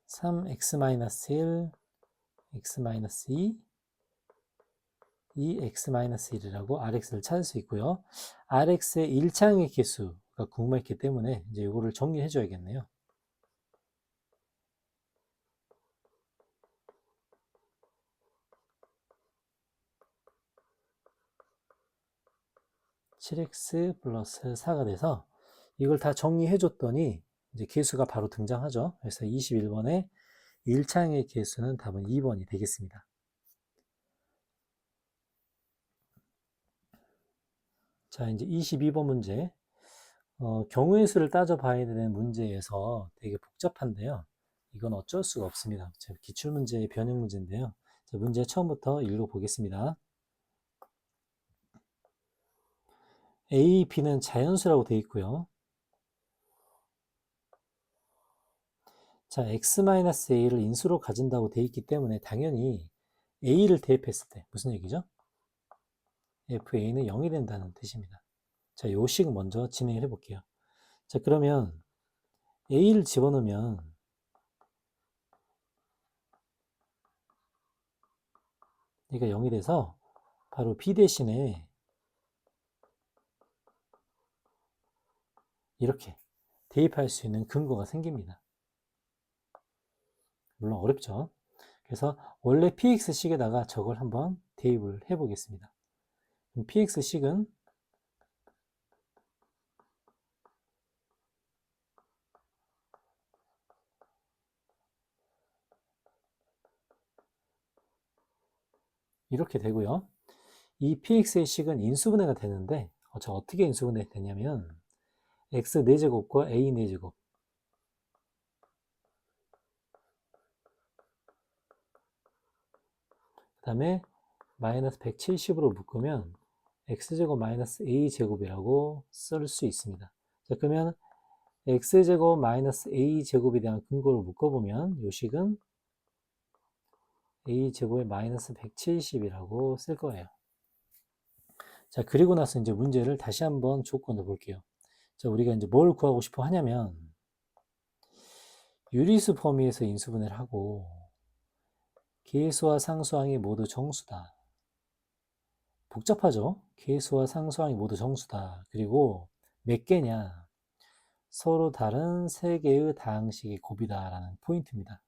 A: 3x-1, x-2, 2x-1이라고 Rx를 찾을 수 있고요. Rx의 1차항의 개수가 궁금했기 때문에 이제 이거를 정리해 줘야겠네요. (7x) 플러스 4가 돼서 이걸 다 정리해 줬더니 이제 개수가 바로 등장하죠. 그래서 21번에 1차항의 개수는 답은 2번이 되겠습니다. 자, 이제 22번 문제. 경우의 수를 따져봐야 되는 문제에서 되게 복잡한데요. 이건 어쩔 수가 없습니다. 기출문제의 변형 문제인데요. 자, 문제 처음부터 읽어보겠습니다. A, B는 자연수라고 되어 있고요. 자, x-a를 인수로 가진다고 되어 있기 때문에 당연히 a를 대입했을 때 무슨 얘기죠? fa는 0이 된다는 뜻입니다. 자, 요 식 먼저 진행을 해볼게요. 자, 그러면 a를 집어넣으면 얘가 0이 돼서 바로 b 대신에 이렇게 대입할 수 있는 근거가 생깁니다. 물론 어렵죠. 그래서 원래 px식에다가 저걸 한번 대입을 해 보겠습니다. px식은 이렇게 되고요. 이 px의 식은 인수분해가 되는데 저 어떻게 인수분해 되냐면 x 4제곱과 a 4제곱 그 다음에 마이너스 170으로 묶으면 x제곱 마이너스 a제곱이라고 쓸 수 있습니다. 자, 그러면 x제곱 마이너스 a제곱에 대한 근거를 묶어보면 요 식은 a제곱에 마이너스 170이라고 쓸 거예요. 자, 그리고 나서 이제 문제를 다시 한번 조건을 볼게요. 자, 우리가 이제 뭘 구하고 싶어 하냐면 유리수 범위에서 인수분해를 하고 계수와 상수항이 모두 정수다. 복잡하죠? 계수와 상수항이 모두 정수다. 그리고 몇 개냐? 서로 다른 세 개의 다항식이 곱이다라는 포인트입니다.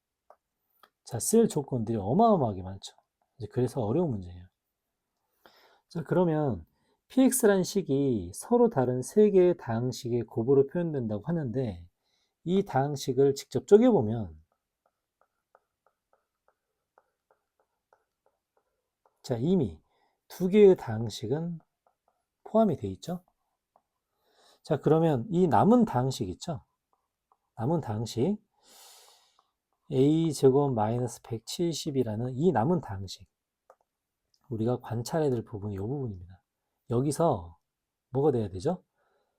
A: 자, 쓸 조건들이 어마어마하게 많죠. 이제 그래서 어려운 문제예요. 자, 그러면 px라는 식이 서로 다른 세 개의 다항식의 곱으로 표현된다고 하는데 이 다항식을 직접 쪼개보면 자, 이미 두 개의 다항식은 포함이 되어 있죠. 자, 그러면 이 남은 다항식 있죠? 남은 다항식 a제곱 마이너스 170이라는 이 남은 다항식 우리가 관찰해야 될 부분이 이 부분입니다. 여기서 뭐가 돼야 되죠?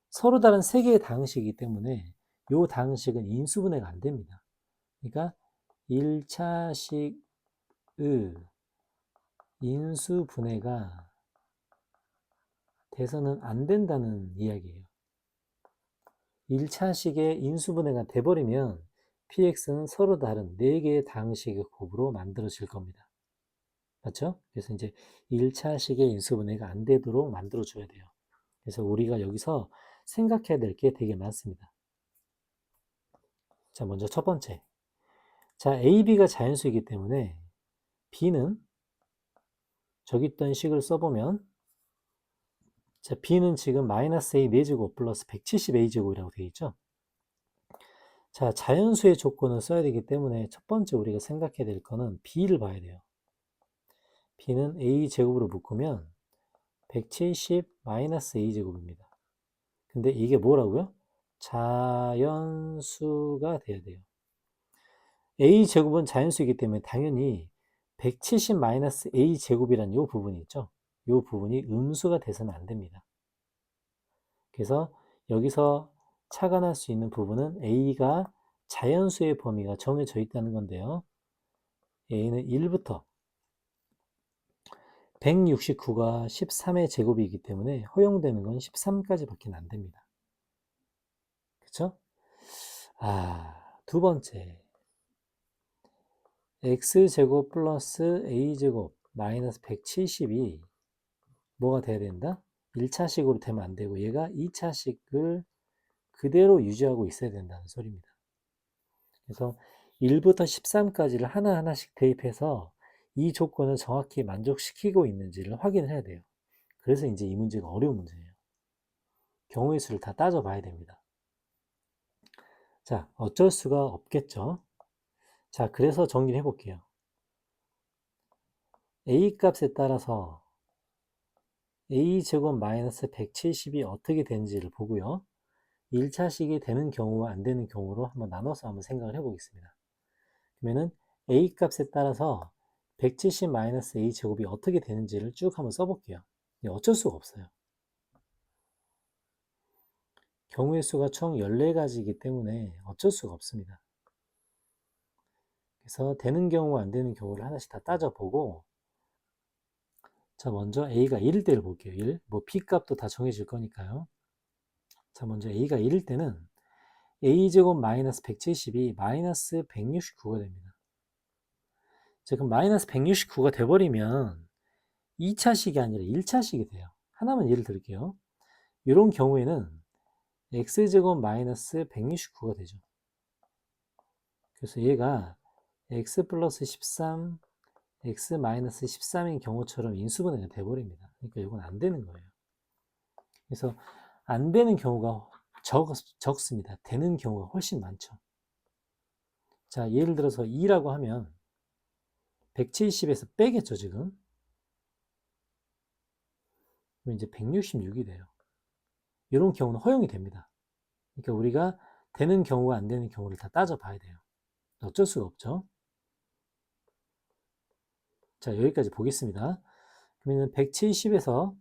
A: 서로 다른 세 개의 다항식이기 때문에 이 다항식은 인수분해가 안 됩니다. 그러니까 1차식의 인수분해가 돼서는 안 된다는 이야기예요. 1차식의 인수분해가 돼버리면 px는 서로 다른 4개의 다항식의 곱으로 만들어질 겁니다. 맞죠? 그래서 이제 1차식의 인수분해가 안 되도록 만들어줘야 돼요. 그래서 우리가 여기서 생각해야 될 게 되게 많습니다. 자, 먼저 첫 번째. 자, a, b가 자연수이기 때문에 b는 저기 있던 식을 써보면 자, b는 지금 마이너스 a 4제곱 플러스 170a제곱이라고 되어 있죠. 자, 자연수의 조건을 써야 되기 때문에 첫 번째 우리가 생각해야 될 거는 b를 봐야 돼요. b는 a제곱으로 묶으면 170 마이너스 a제곱입니다. 근데 이게 뭐라고요? 자연수가 돼야 돼요. a제곱은 자연수이기 때문에 당연히 170 마이너스 a제곱이라는 이 부분이 있죠. 이 부분이 음수가 돼서는 안 됩니다. 그래서 여기서 착안할 수 있는 부분은 a가 자연수의 범위가 정해져 있다는 건데요. a는 1부터 169가 13의 제곱이기 때문에 허용되는 건 13까지밖에 안 됩니다. 그쵸? 두 번째. x제곱 플러스 a제곱 마이너스 170이 뭐가 돼야 된다? 1차식으로 되면 안 되고 얘가 2차식을 그대로 유지하고 있어야 된다는 소리입니다. 그래서 1부터 13까지를 하나하나씩 대입해서 이 조건을 정확히 만족시키고 있는지를 확인해야 돼요. 그래서 이제 이 문제가 어려운 문제예요. 경우의 수를 다 따져봐야 됩니다. 자, 어쩔 수가 없겠죠. 자, 그래서 정리를 해볼게요. a 값에 따라서 a제곱 마이너스 170이 어떻게 되는지를 보고요. 1차식이 되는 경우와 안 되는 경우로 한번 나눠서 한번 생각을 해보겠습니다. 그러면은 a 값에 따라서 170-a 제곱이 어떻게 되는지를 쭉 한번 써볼게요. 어쩔 수가 없어요. 경우의 수가 총 14가지이기 때문에 어쩔 수가 없습니다. 그래서 되는 경우와 안 되는 경우를 하나씩 다 따져보고, 자, 먼저 a가 1일 때를 볼게요. 1. 뭐 b 값도 다 정해질 거니까요. 자, 먼저 a가 1일 때는 a제곱 마이너스 170이 마이너스 169가 됩니다. 자, 그럼 마이너스 169가 돼버리면 2차식이 아니라 1차식이 돼요. 하나만 예를 들게요. 이런 경우에는 x제곱 마이너스 169가 되죠. 그래서 얘가 x 플러스 13, x 마이너스 13인 경우처럼 인수분해가 돼버립니다. 그러니까 이건 안 되는 거예요. 그래서 안 되는 경우가 적습니다. 되는 경우가 훨씬 많죠. 자, 예를 들어서 2라고 하면 170에서 빼겠죠, 지금. 그럼 이제 166이 돼요. 이런 경우는 허용이 됩니다. 그러니까 우리가 되는 경우와 안 되는 경우를 다 따져봐야 돼요. 어쩔 수가 없죠. 자, 여기까지 보겠습니다. 그러면 170에서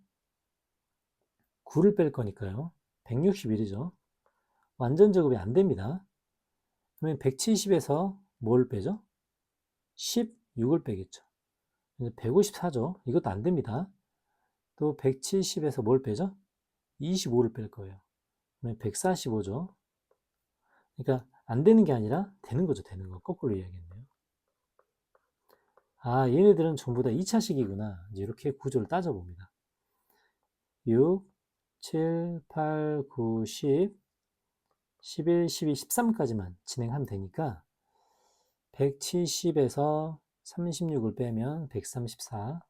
A: 9를 뺄 거니까요. 161이죠. 완전 제곱이 안 됩니다. 그러면 170에서 뭘 빼죠? 16을 빼겠죠. 154죠. 이것도 안 됩니다. 또 170에서 뭘 빼죠? 25를 뺄 거예요. 그러면 145죠. 그러니까 안 되는 게 아니라 되는 거죠. 되는 거. 거꾸로 이야기했네요. 아, 얘네들은 전부 다 2차식이구나. 이제 이렇게 구조를 따져봅니다. 6, 7, 8, 9, 10, 11, 12, 13까지만 진행하면 되니까 170에서 36을 빼면 134.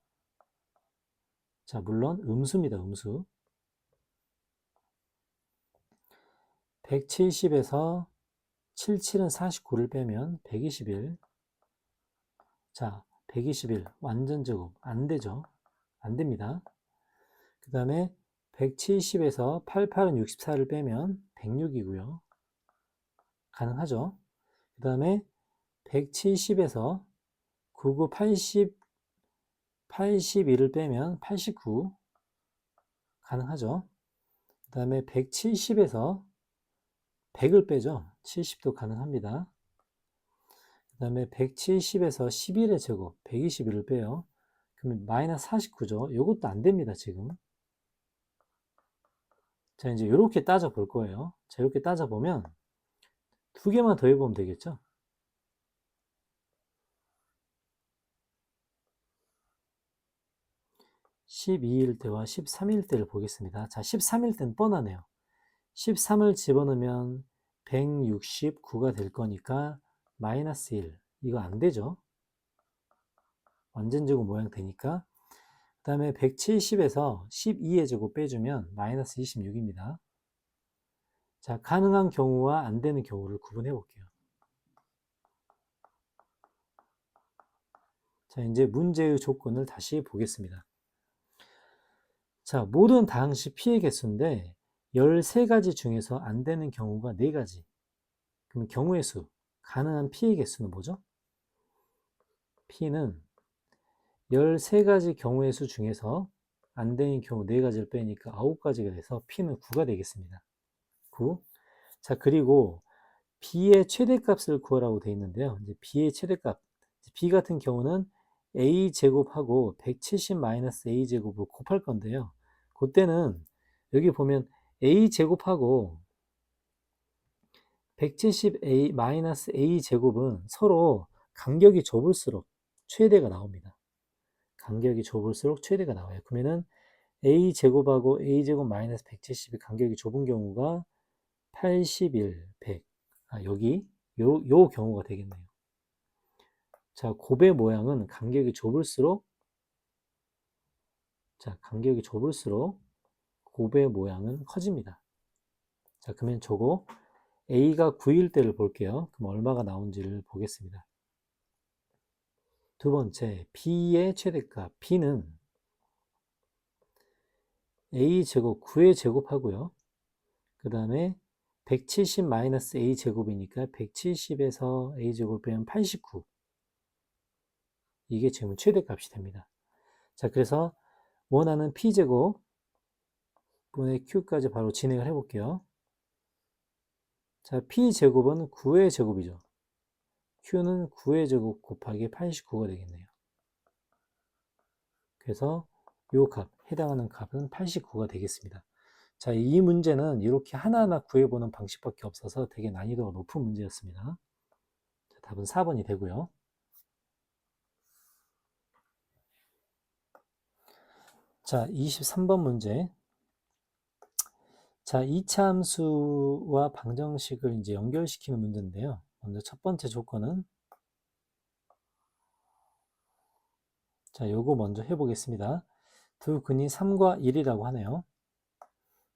A: 자, 물론 음수입니다. 음수. 170에서 77은 49를 빼면 121. 자, 121 완전 제곱 안 되죠. 안 됩니다. 그 다음에 170에서 88은 64를 빼면 106이고요. 가능하죠. 그 다음에 170에서 99, 80, 81을 빼면 89 가능하죠. 그 다음에 170에서 100을 빼죠. 70도 가능합니다. 그 다음에 170에서 11의 제곱 121을 빼요. 그러면 마이너스 49죠. 이것도 안 됩니다. 지금. 자, 이제 이렇게 따져 볼 거예요. 자, 이렇게 따져 보면 두 개만 더 해보면 되겠죠. 12일 때와 13일 때를 보겠습니다. 자, 13일 때는 뻔하네요. 13을 집어넣으면 169가 될 거니까 마이너스 1. 이거 안 되죠. 완전 제곱 모양 되니까. 그 다음에 170에서 12의 제곱 빼주면 마이너스 26입니다. 자, 가능한 경우와 안 되는 경우를 구분해 볼게요. 자, 이제 문제의 조건을 다시 보겠습니다. 자, 모든 다항식 p의 개수인데 13가지 중에서 안 되는 경우가 4가지. 그럼 경우의 수, 가능한 p의 개수는 뭐죠? p는 13가지 경우의 수 중에서 안 되는 경우 4가지를 빼니까 9가지가 돼서 p는 9가 되겠습니다. 9. 자, 그리고 b의 최대값을 구하라고 되어 있는데요. 이제 b의 최대값, b 같은 경우는 a 제곱하고 170-a 제곱을 곱할 건데요. 그때는 여기 보면 a 제곱하고 170a 제곱은 서로 간격이 좁을수록 최대가 나옵니다. 간격이 좁을수록 최대가 나와요. 그러면은 a 제곱하고 a 제곱 마이너스 170이 간격이 좁은 경우가 81, 100. 아, 여기 요 경우가 되겠네요. 자, 곱의 모양은 간격이 좁을수록 곱의 모양은 커집니다. 자, 그러면 저거 a가 9일 때를 볼게요. 그럼 얼마가 나온지를 보겠습니다. 두 번째, b의 최대값. b는 a 제곱 9의 제곱하고요. 그 다음에 170 마이너스 a 제곱이니까 170에서 a 제곱 빼면 89. 이게 지금 최대값이 됩니다. 자, 그래서 원하는 p제곱 분의 q까지 바로 진행을 해볼게요. 자, p제곱은 9의 제곱이죠. q는 9의 제곱 곱하기 89가 되겠네요. 그래서 요 값, 해당하는 값은 89가 되겠습니다. 자, 이 문제는 이렇게 하나하나 구해보는 방식밖에 없어서 되게 난이도가 높은 문제였습니다. 자, 답은 4번이 되고요. 자, 23번 문제. 자, 이차 함수와 방정식을 이제 연결시키는 문제인데요. 먼저 첫 번째 조건은, 자, 요거 먼저 해보겠습니다. 두 근이 3과 1이라고 하네요.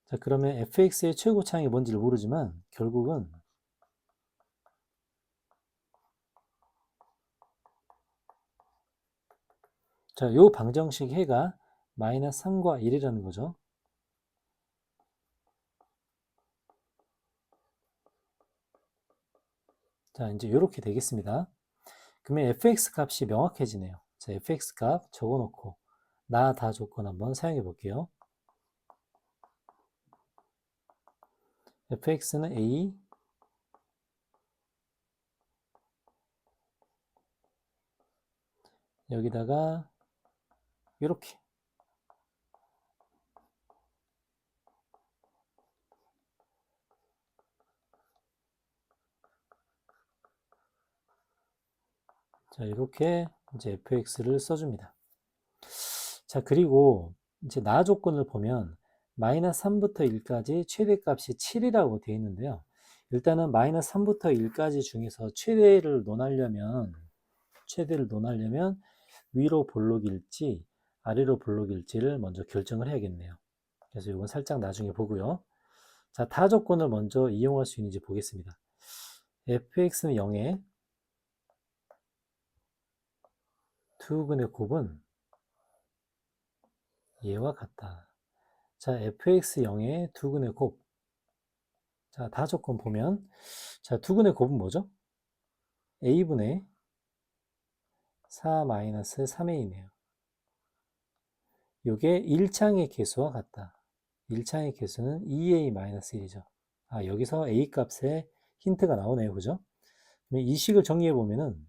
A: 자, 그러면 fx의 최고차항이 뭔지를 모르지만 결국은 자, 요 방정식 해가 마이너스 3과 1이라는 거죠. 자, 이제 이렇게 되겠습니다. 그러면 fx 값이 명확해지네요. 자, fx 값 적어놓고 나 다 조건 한번 사용해 볼게요. fx는 a, 여기다가 이렇게. 자, 이렇게 이제 fx를 써줍니다. 자, 그리고 이제 나 조건을 보면 마이너스 3부터 1까지 최대값이 7이라고 되어 있는데요. 일단은 마이너스 3부터 1까지 중에서 최대를 논하려면 위로 볼록일지 아래로 볼록일지를 먼저 결정을 해야겠네요. 그래서 이건 살짝 나중에 보고요. 자, 다 조건을 먼저 이용할 수 있는지 보겠습니다. fx는 0에 두근의 곱은 얘와 같다. 자, fx 0에 두근의 곱. 자, 다 조건 보면, 자, 두근의 곱은 뭐죠? a분의 4-3a네요. 요게 1창의 개수와 같다. 1창의 개수는 2a-1이죠. 아, 여기서 a 값에 힌트가 나오네요. 그죠? 그럼 이 식을 정리해 보면은,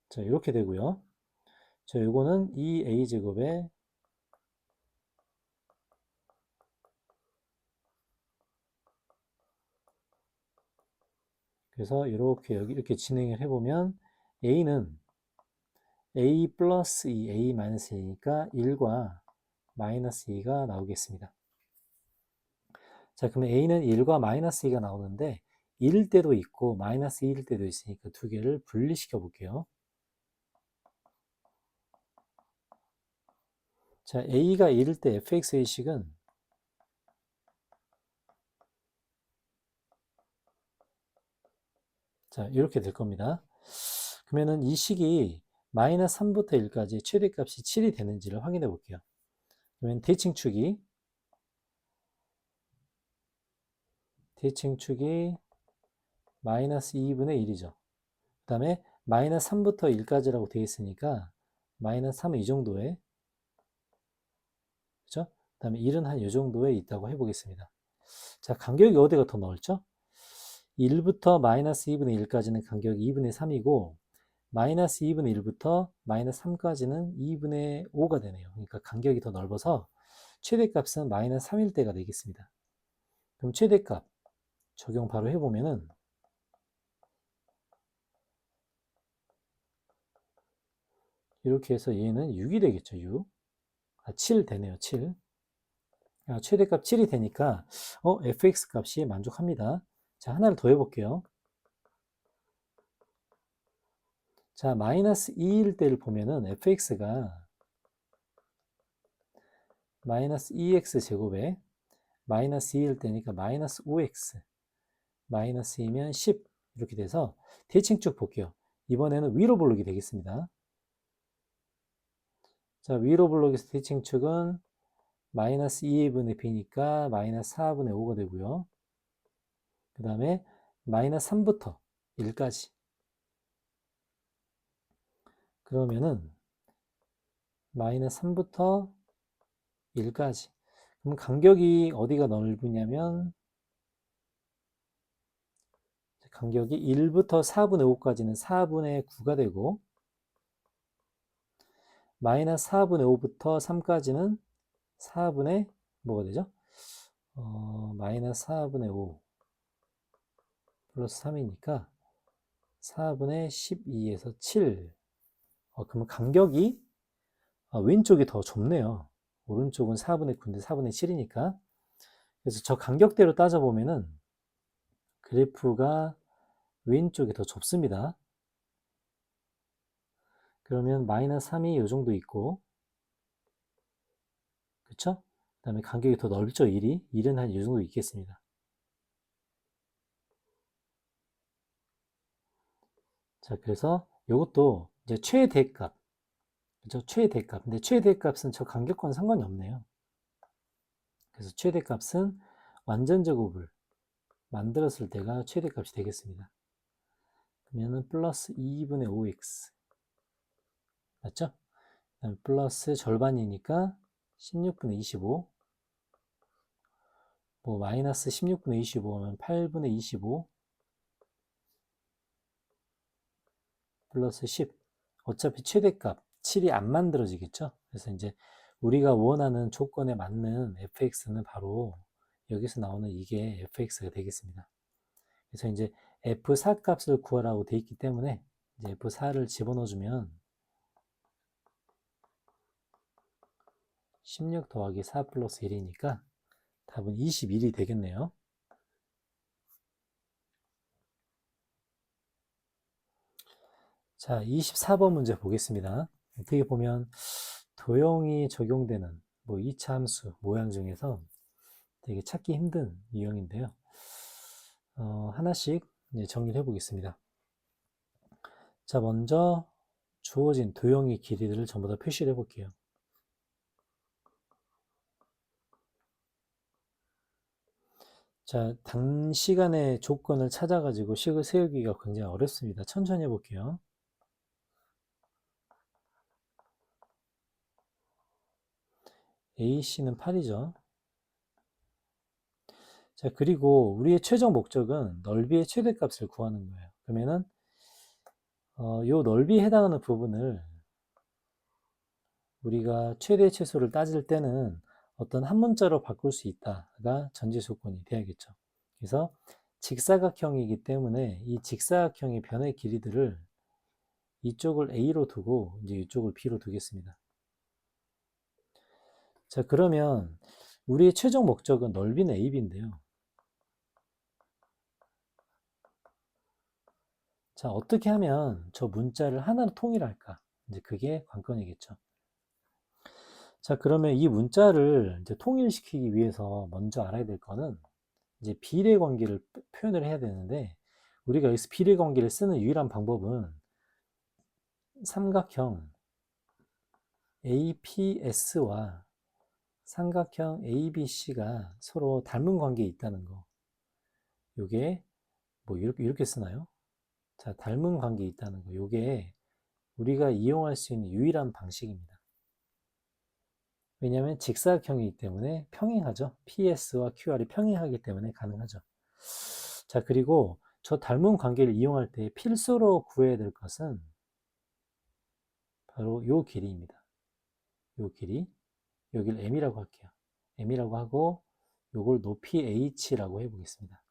A: 자, 이렇게 되고요. 자, 요거는 2a제곱에 그래서 이렇게 여기 이렇게 진행을 해보면 a는 a 플러스 2, a 마이너스 2니까 1과 마이너스 2가 나오겠습니다. 자, 그러면 a는 1과 마이너스 2가 나오는데 1일 때도 있고 마이너스 2일 때도 있으니까 두 개를 분리시켜 볼게요. 자, a가 1일 때 fx의 식은 자, 이렇게 될 겁니다. 그러면은 이 식이 마이너스 3부터 1까지 최대값이 7이 되는지를 확인해 볼게요. 그러면 대칭축이 마이너스 2분의 1이죠. 그 다음에 마이너스 3부터 1까지라고 되어 있으니까 마이너스 3은 이 정도에 그죠? 그 다음에 1은 한 이 정도에 있다고 해보겠습니다. 자, 간격이 어디가 더 넓죠? 1부터 마이너스 2분의 1까지는 간격이 2분의 3이고 마이너스 2분의 1부터 마이너스 3까지는 2분의 5가 되네요. 그러니까 간격이 더 넓어서 최대값은 마이너스 3일 때가 되겠습니다. 그럼 최대값 적용 바로 해보면은 이렇게 해서 얘는 6이 되겠죠. 6. 아, 7 되네요. 7. 아, 최대값 7이 되니까 fx 값이 만족합니다. 자, 하나를 더 해볼게요. 자, 마이너스 2일 때를 보면은 fx가 마이너스 2x 제곱에 마이너스 2일 때니까 마이너스 5x 마이너스 2면 10 이렇게 돼서 대칭축 볼게요. 이번에는 위로 볼록이 되겠습니다. 자, 위로 볼록에서 대칭축은 마이너스 2분의 b니까 마이너스 4분의 5가 되고요. 그 다음에 마이너스 3부터 1까지. 그러면은 마이너스 3부터 1까지. 그럼 간격이 어디가 넓으냐면 간격이 1부터 4분의 5까지는 4분의 9가 되고 마이너스 4분의 5부터 3까지는 4분의 뭐가 되죠? 마이너스 4분의 5 플러스 3이니까 4분의 12에서 7. 그러면 간격이 왼쪽이 더 좁네요. 오른쪽은 4분의 9인데 4분의 7이니까. 그래서 저 간격대로 따져보면은 그래프가 왼쪽이 더 좁습니다. 그러면 마이너스 3이 이 정도 있고, 그쵸? 그 다음에 간격이 더 넓죠, 1이. 1은 한 이 정도 있겠습니다. 자, 그래서 이것도 이제 최대값. 그죠? 최대값. 근데 최대값은 저 간격과는 상관이 없네요. 그래서 최대값은 완전 제곱을 만들었을 때가 최대값이 되겠습니다. 그러면은 플러스 2분의 5x. 맞죠? 그다음에 플러스 절반이니까 16분의 25. 뭐 마이너스 16분의 25하면 8분의 25 플러스 10. 어차피 최대값 7이 안 만들어지겠죠? 그래서 이제 우리가 원하는 조건에 맞는 fx는 바로 여기서 나오는 이게 fx가 되겠습니다. 그래서 이제 f4 값을 구하라고 돼 있기 때문에 이제 f4를 집어넣어주면 16 더하기 4 플러스 1이니까 답은 21이 되겠네요. 자, 24번 문제 보겠습니다. 어떻게 보면 도형이 적용되는 뭐 2차 함수 모양 중에서 되게 찾기 힘든 유형인데요. 하나씩 이제 정리를 해보겠습니다. 자, 먼저 주어진 도형의 길이들을 전부 다 표시를 해볼게요. 자, 단시간에 조건을 찾아가지고 식을 세우기가 굉장히 어렵습니다. 천천히 해볼게요. AC는 8이죠. 자, 그리고 우리의 최종 목적은 넓이의 최대값을 구하는 거예요. 그러면은 요 넓이에 해당하는 부분을 우리가 최대 최소를 따질 때는 어떤 한 문자로 바꿀 수 있다가 전제 조건이 돼야겠죠. 그래서 직사각형이기 때문에 이 직사각형의 변의 길이들을 이쪽을 A로 두고 이제 이쪽을 B로 두겠습니다. 자, 그러면 우리의 최종 목적은 넓이는 AB인데요. 자, 어떻게 하면 저 문자를 하나로 통일할까? 이제 그게 관건이겠죠. 자, 그러면 이 문자를 이제 통일시키기 위해서 먼저 알아야 될 거는 이제 비례 관계를 표현을 해야 되는데 우리가 여기서 비례 관계를 쓰는 유일한 방법은 삼각형 APS와 삼각형 ABC가 서로 닮은 관계에 있다는 거. 요게 뭐 이렇게 쓰나요? 자, 닮은 관계에 있다는 거. 요게 우리가 이용할 수 있는 유일한 방식입니다. 왜냐하면 직사각형이기 때문에 평행하죠. PS와 QR이 평행하기 때문에 가능하죠. 자, 그리고 저 닮은 관계를 이용할 때 필수로 구해야 될 것은 바로 요 길이입니다. 요 길이. 여기를 M이라고 할게요. M이라고 하고 요걸 높이 H라고 해보겠습니다.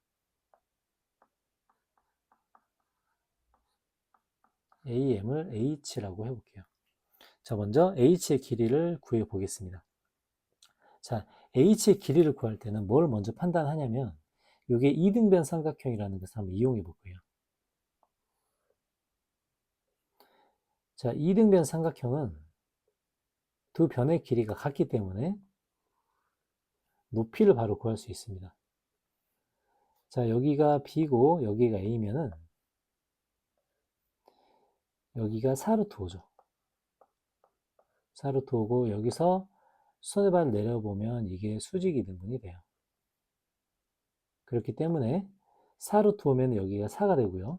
A: AM을 H라고 해볼게요. 자, 먼저 H의 길이를 구해 보겠습니다. 자, H의 길이를 구할 때는 뭘 먼저 판단하냐면 이게 이등변 삼각형이라는 것을 한번 이용해 볼게요. 자, 이등변 삼각형은 두 변의 길이가 같기 때문에 높이를 바로 구할 수 있습니다. 자, 여기가 B고 여기가 A면은 여기가 4루트 5죠. 4루트 5고 여기서 수선의 내려보면 이게 수직이 등분이 돼요. 그렇기 때문에 4루트 오면 여기가 4가 되고요.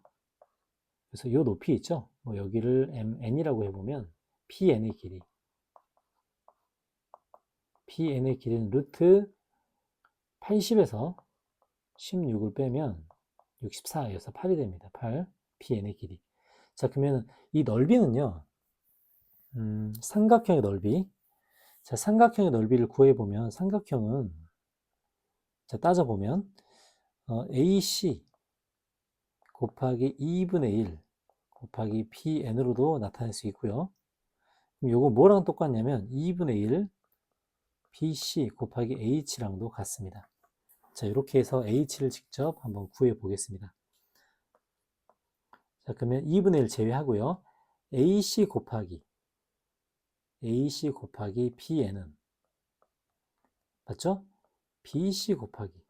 A: 그래서 이 높이 있죠? 뭐 여기를 mn이라고 해보면 pn의 길이는 루트 80에서 16을 빼면 64에서 8이 됩니다. 8, pn의 길이. 자, 그러면 이 넓이는요, 삼각형의 넓이. 자, 삼각형의 넓이를 구해보면, 삼각형은, 자, 따져보면, AC 곱하기 2분의 1 곱하기 PN으로도 나타낼 수 있고요. 그럼 요거 뭐랑 똑같냐면 2분의 1 BC 곱하기 H랑도 같습니다. 자, 이렇게 해서 H를 직접 한번 구해 보겠습니다. 자, 그러면 2분의 1 제외하고요. AC 곱하기 PN은 맞죠? BC 곱하기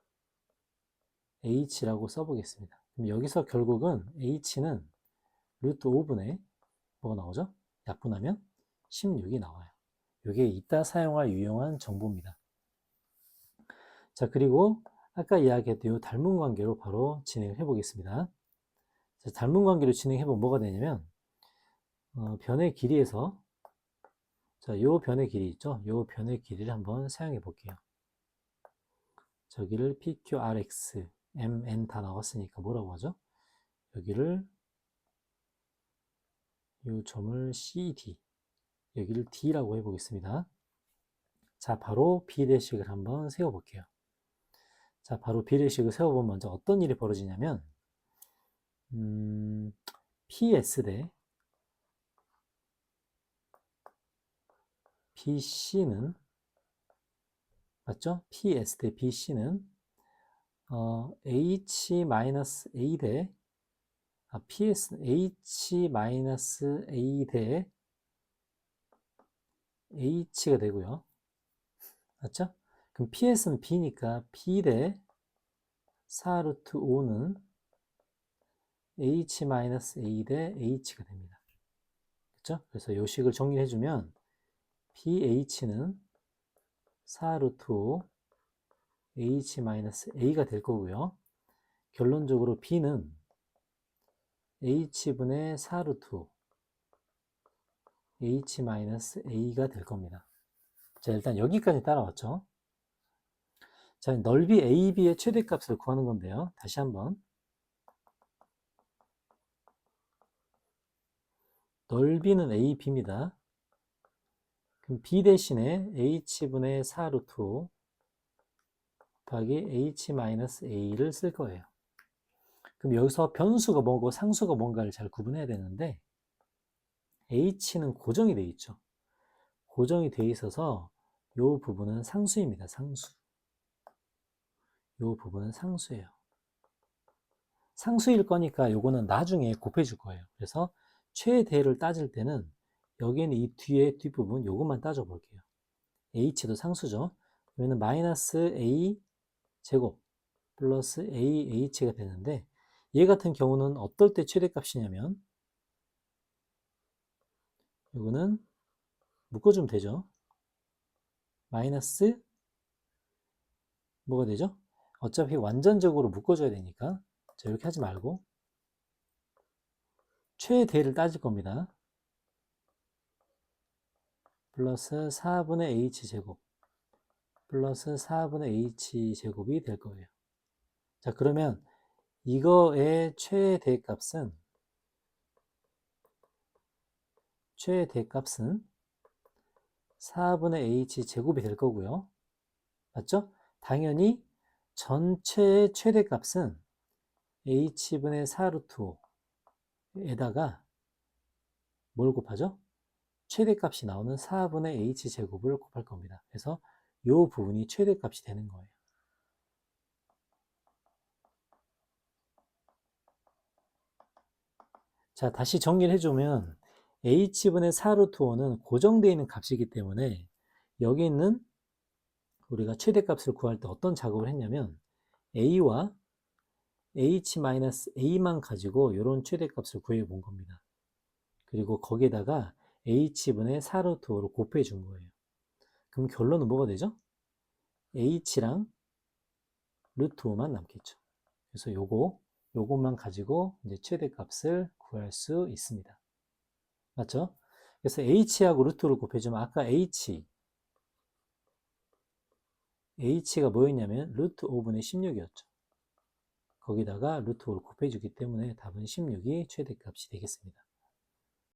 A: H라고 써보겠습니다. 그럼 여기서 결국은 H는 루트 5분의 뭐가 나오죠? 약분하면 16이 나와요. 이게 이따 사용할 유용한 정보입니다. 자, 그리고 아까 이야기했던 이 닮은 관계로 바로 진행을 해보겠습니다. 자, 닮은 관계로 진행해보면 뭐가 되냐면 변의 길이에서 자, 요 변의 길이 있죠? 요 변의 길이를 한번 사용해 볼게요. 저기를 PQRX, MN 다 나왔으니까 뭐라고 하죠? 여기를 요 점을 CD, 여기를 D라고 해보겠습니다. 자, 바로 비례식을 한번 세워볼게요. 자, 바로 비례식을 세워보면 먼저 어떤 일이 벌어지냐면 PS 대 BC는 맞죠? PS 대 BC는 H-A 대 PS H-A 대 H가 되고요. 맞죠? 그럼 PS는 B니까 B 대 4루트 5는 H-A 대 H가 됩니다. 그렇죠? 그래서 요 식을 정리해주면 BH는 4루트 5 H-A가 될 거고요. 결론적으로 B는 H분의 4루트 5 H-A가 될 겁니다. 자, 일단 여기까지 따라왔죠. 자, 넓이 AB의 최대값을 구하는 건데요. 다시 한번. 넓이는 AB입니다. 그럼 B 대신에 H분의 4루트 5 곱하기 H-A를 쓸 거예요. 그럼 여기서 변수가 뭐고 상수가 뭔가를 잘 구분해야 되는데 H는 고정이 되어 있죠. 고정이 되어 있어서 이 부분은 상수입니다. 상수. 이 부분은 상수예요. 상수일 거니까 요거는 나중에 곱해줄 거예요. 그래서 최대를 따질 때는 여기에는 이 뒤에 뒷부분 요것만 따져 볼게요. h도 상수죠. 그러면 마이너스 a 제곱 플러스 ah가 되는데 얘 같은 경우는 어떨 때 최대값이냐면 요거는 묶어주면 되죠. 마이너스 뭐가 되죠? 어차피 완전적으로 묶어줘야 되니까 자, 이렇게 하지 말고 최대를 따질 겁니다. 플러스 4분의 h제곱 플러스 4분의 h제곱이 될 거예요. 자, 그러면 이거의 최대값은 4분의 h제곱이 될 거고요. 맞죠? 당연히 전체의 최대값은 h분의 4루트 5에다가 뭘 곱하죠? 최대값이 나오는 4분의 h제곱을 곱할 겁니다. 그래서 이 부분이 최대값이 되는 거예요. 자, 다시 정리를 해주면 h분의 4루트 5는 고정되어 있는 값이기 때문에 여기 있는 우리가 최대값을 구할 때 어떤 작업을 했냐면 a와 h-a만 가지고 이런 최대값을 구해 본 겁니다. 그리고 거기에다가 h분의 4루트 5를 곱해 준 거예요. 그럼 결론은 뭐가 되죠? h랑 루트 5만 남겠죠. 그래서 요것만 가지고 이제 최대값을 구할 수 있습니다. 맞죠? 그래서 h하고 루트를 곱해주면 아까 h가 뭐였냐면 루트 5분의 16이었죠. 거기다가 루트 5를 곱해주기 때문에 답은 16이 최대값이 되겠습니다.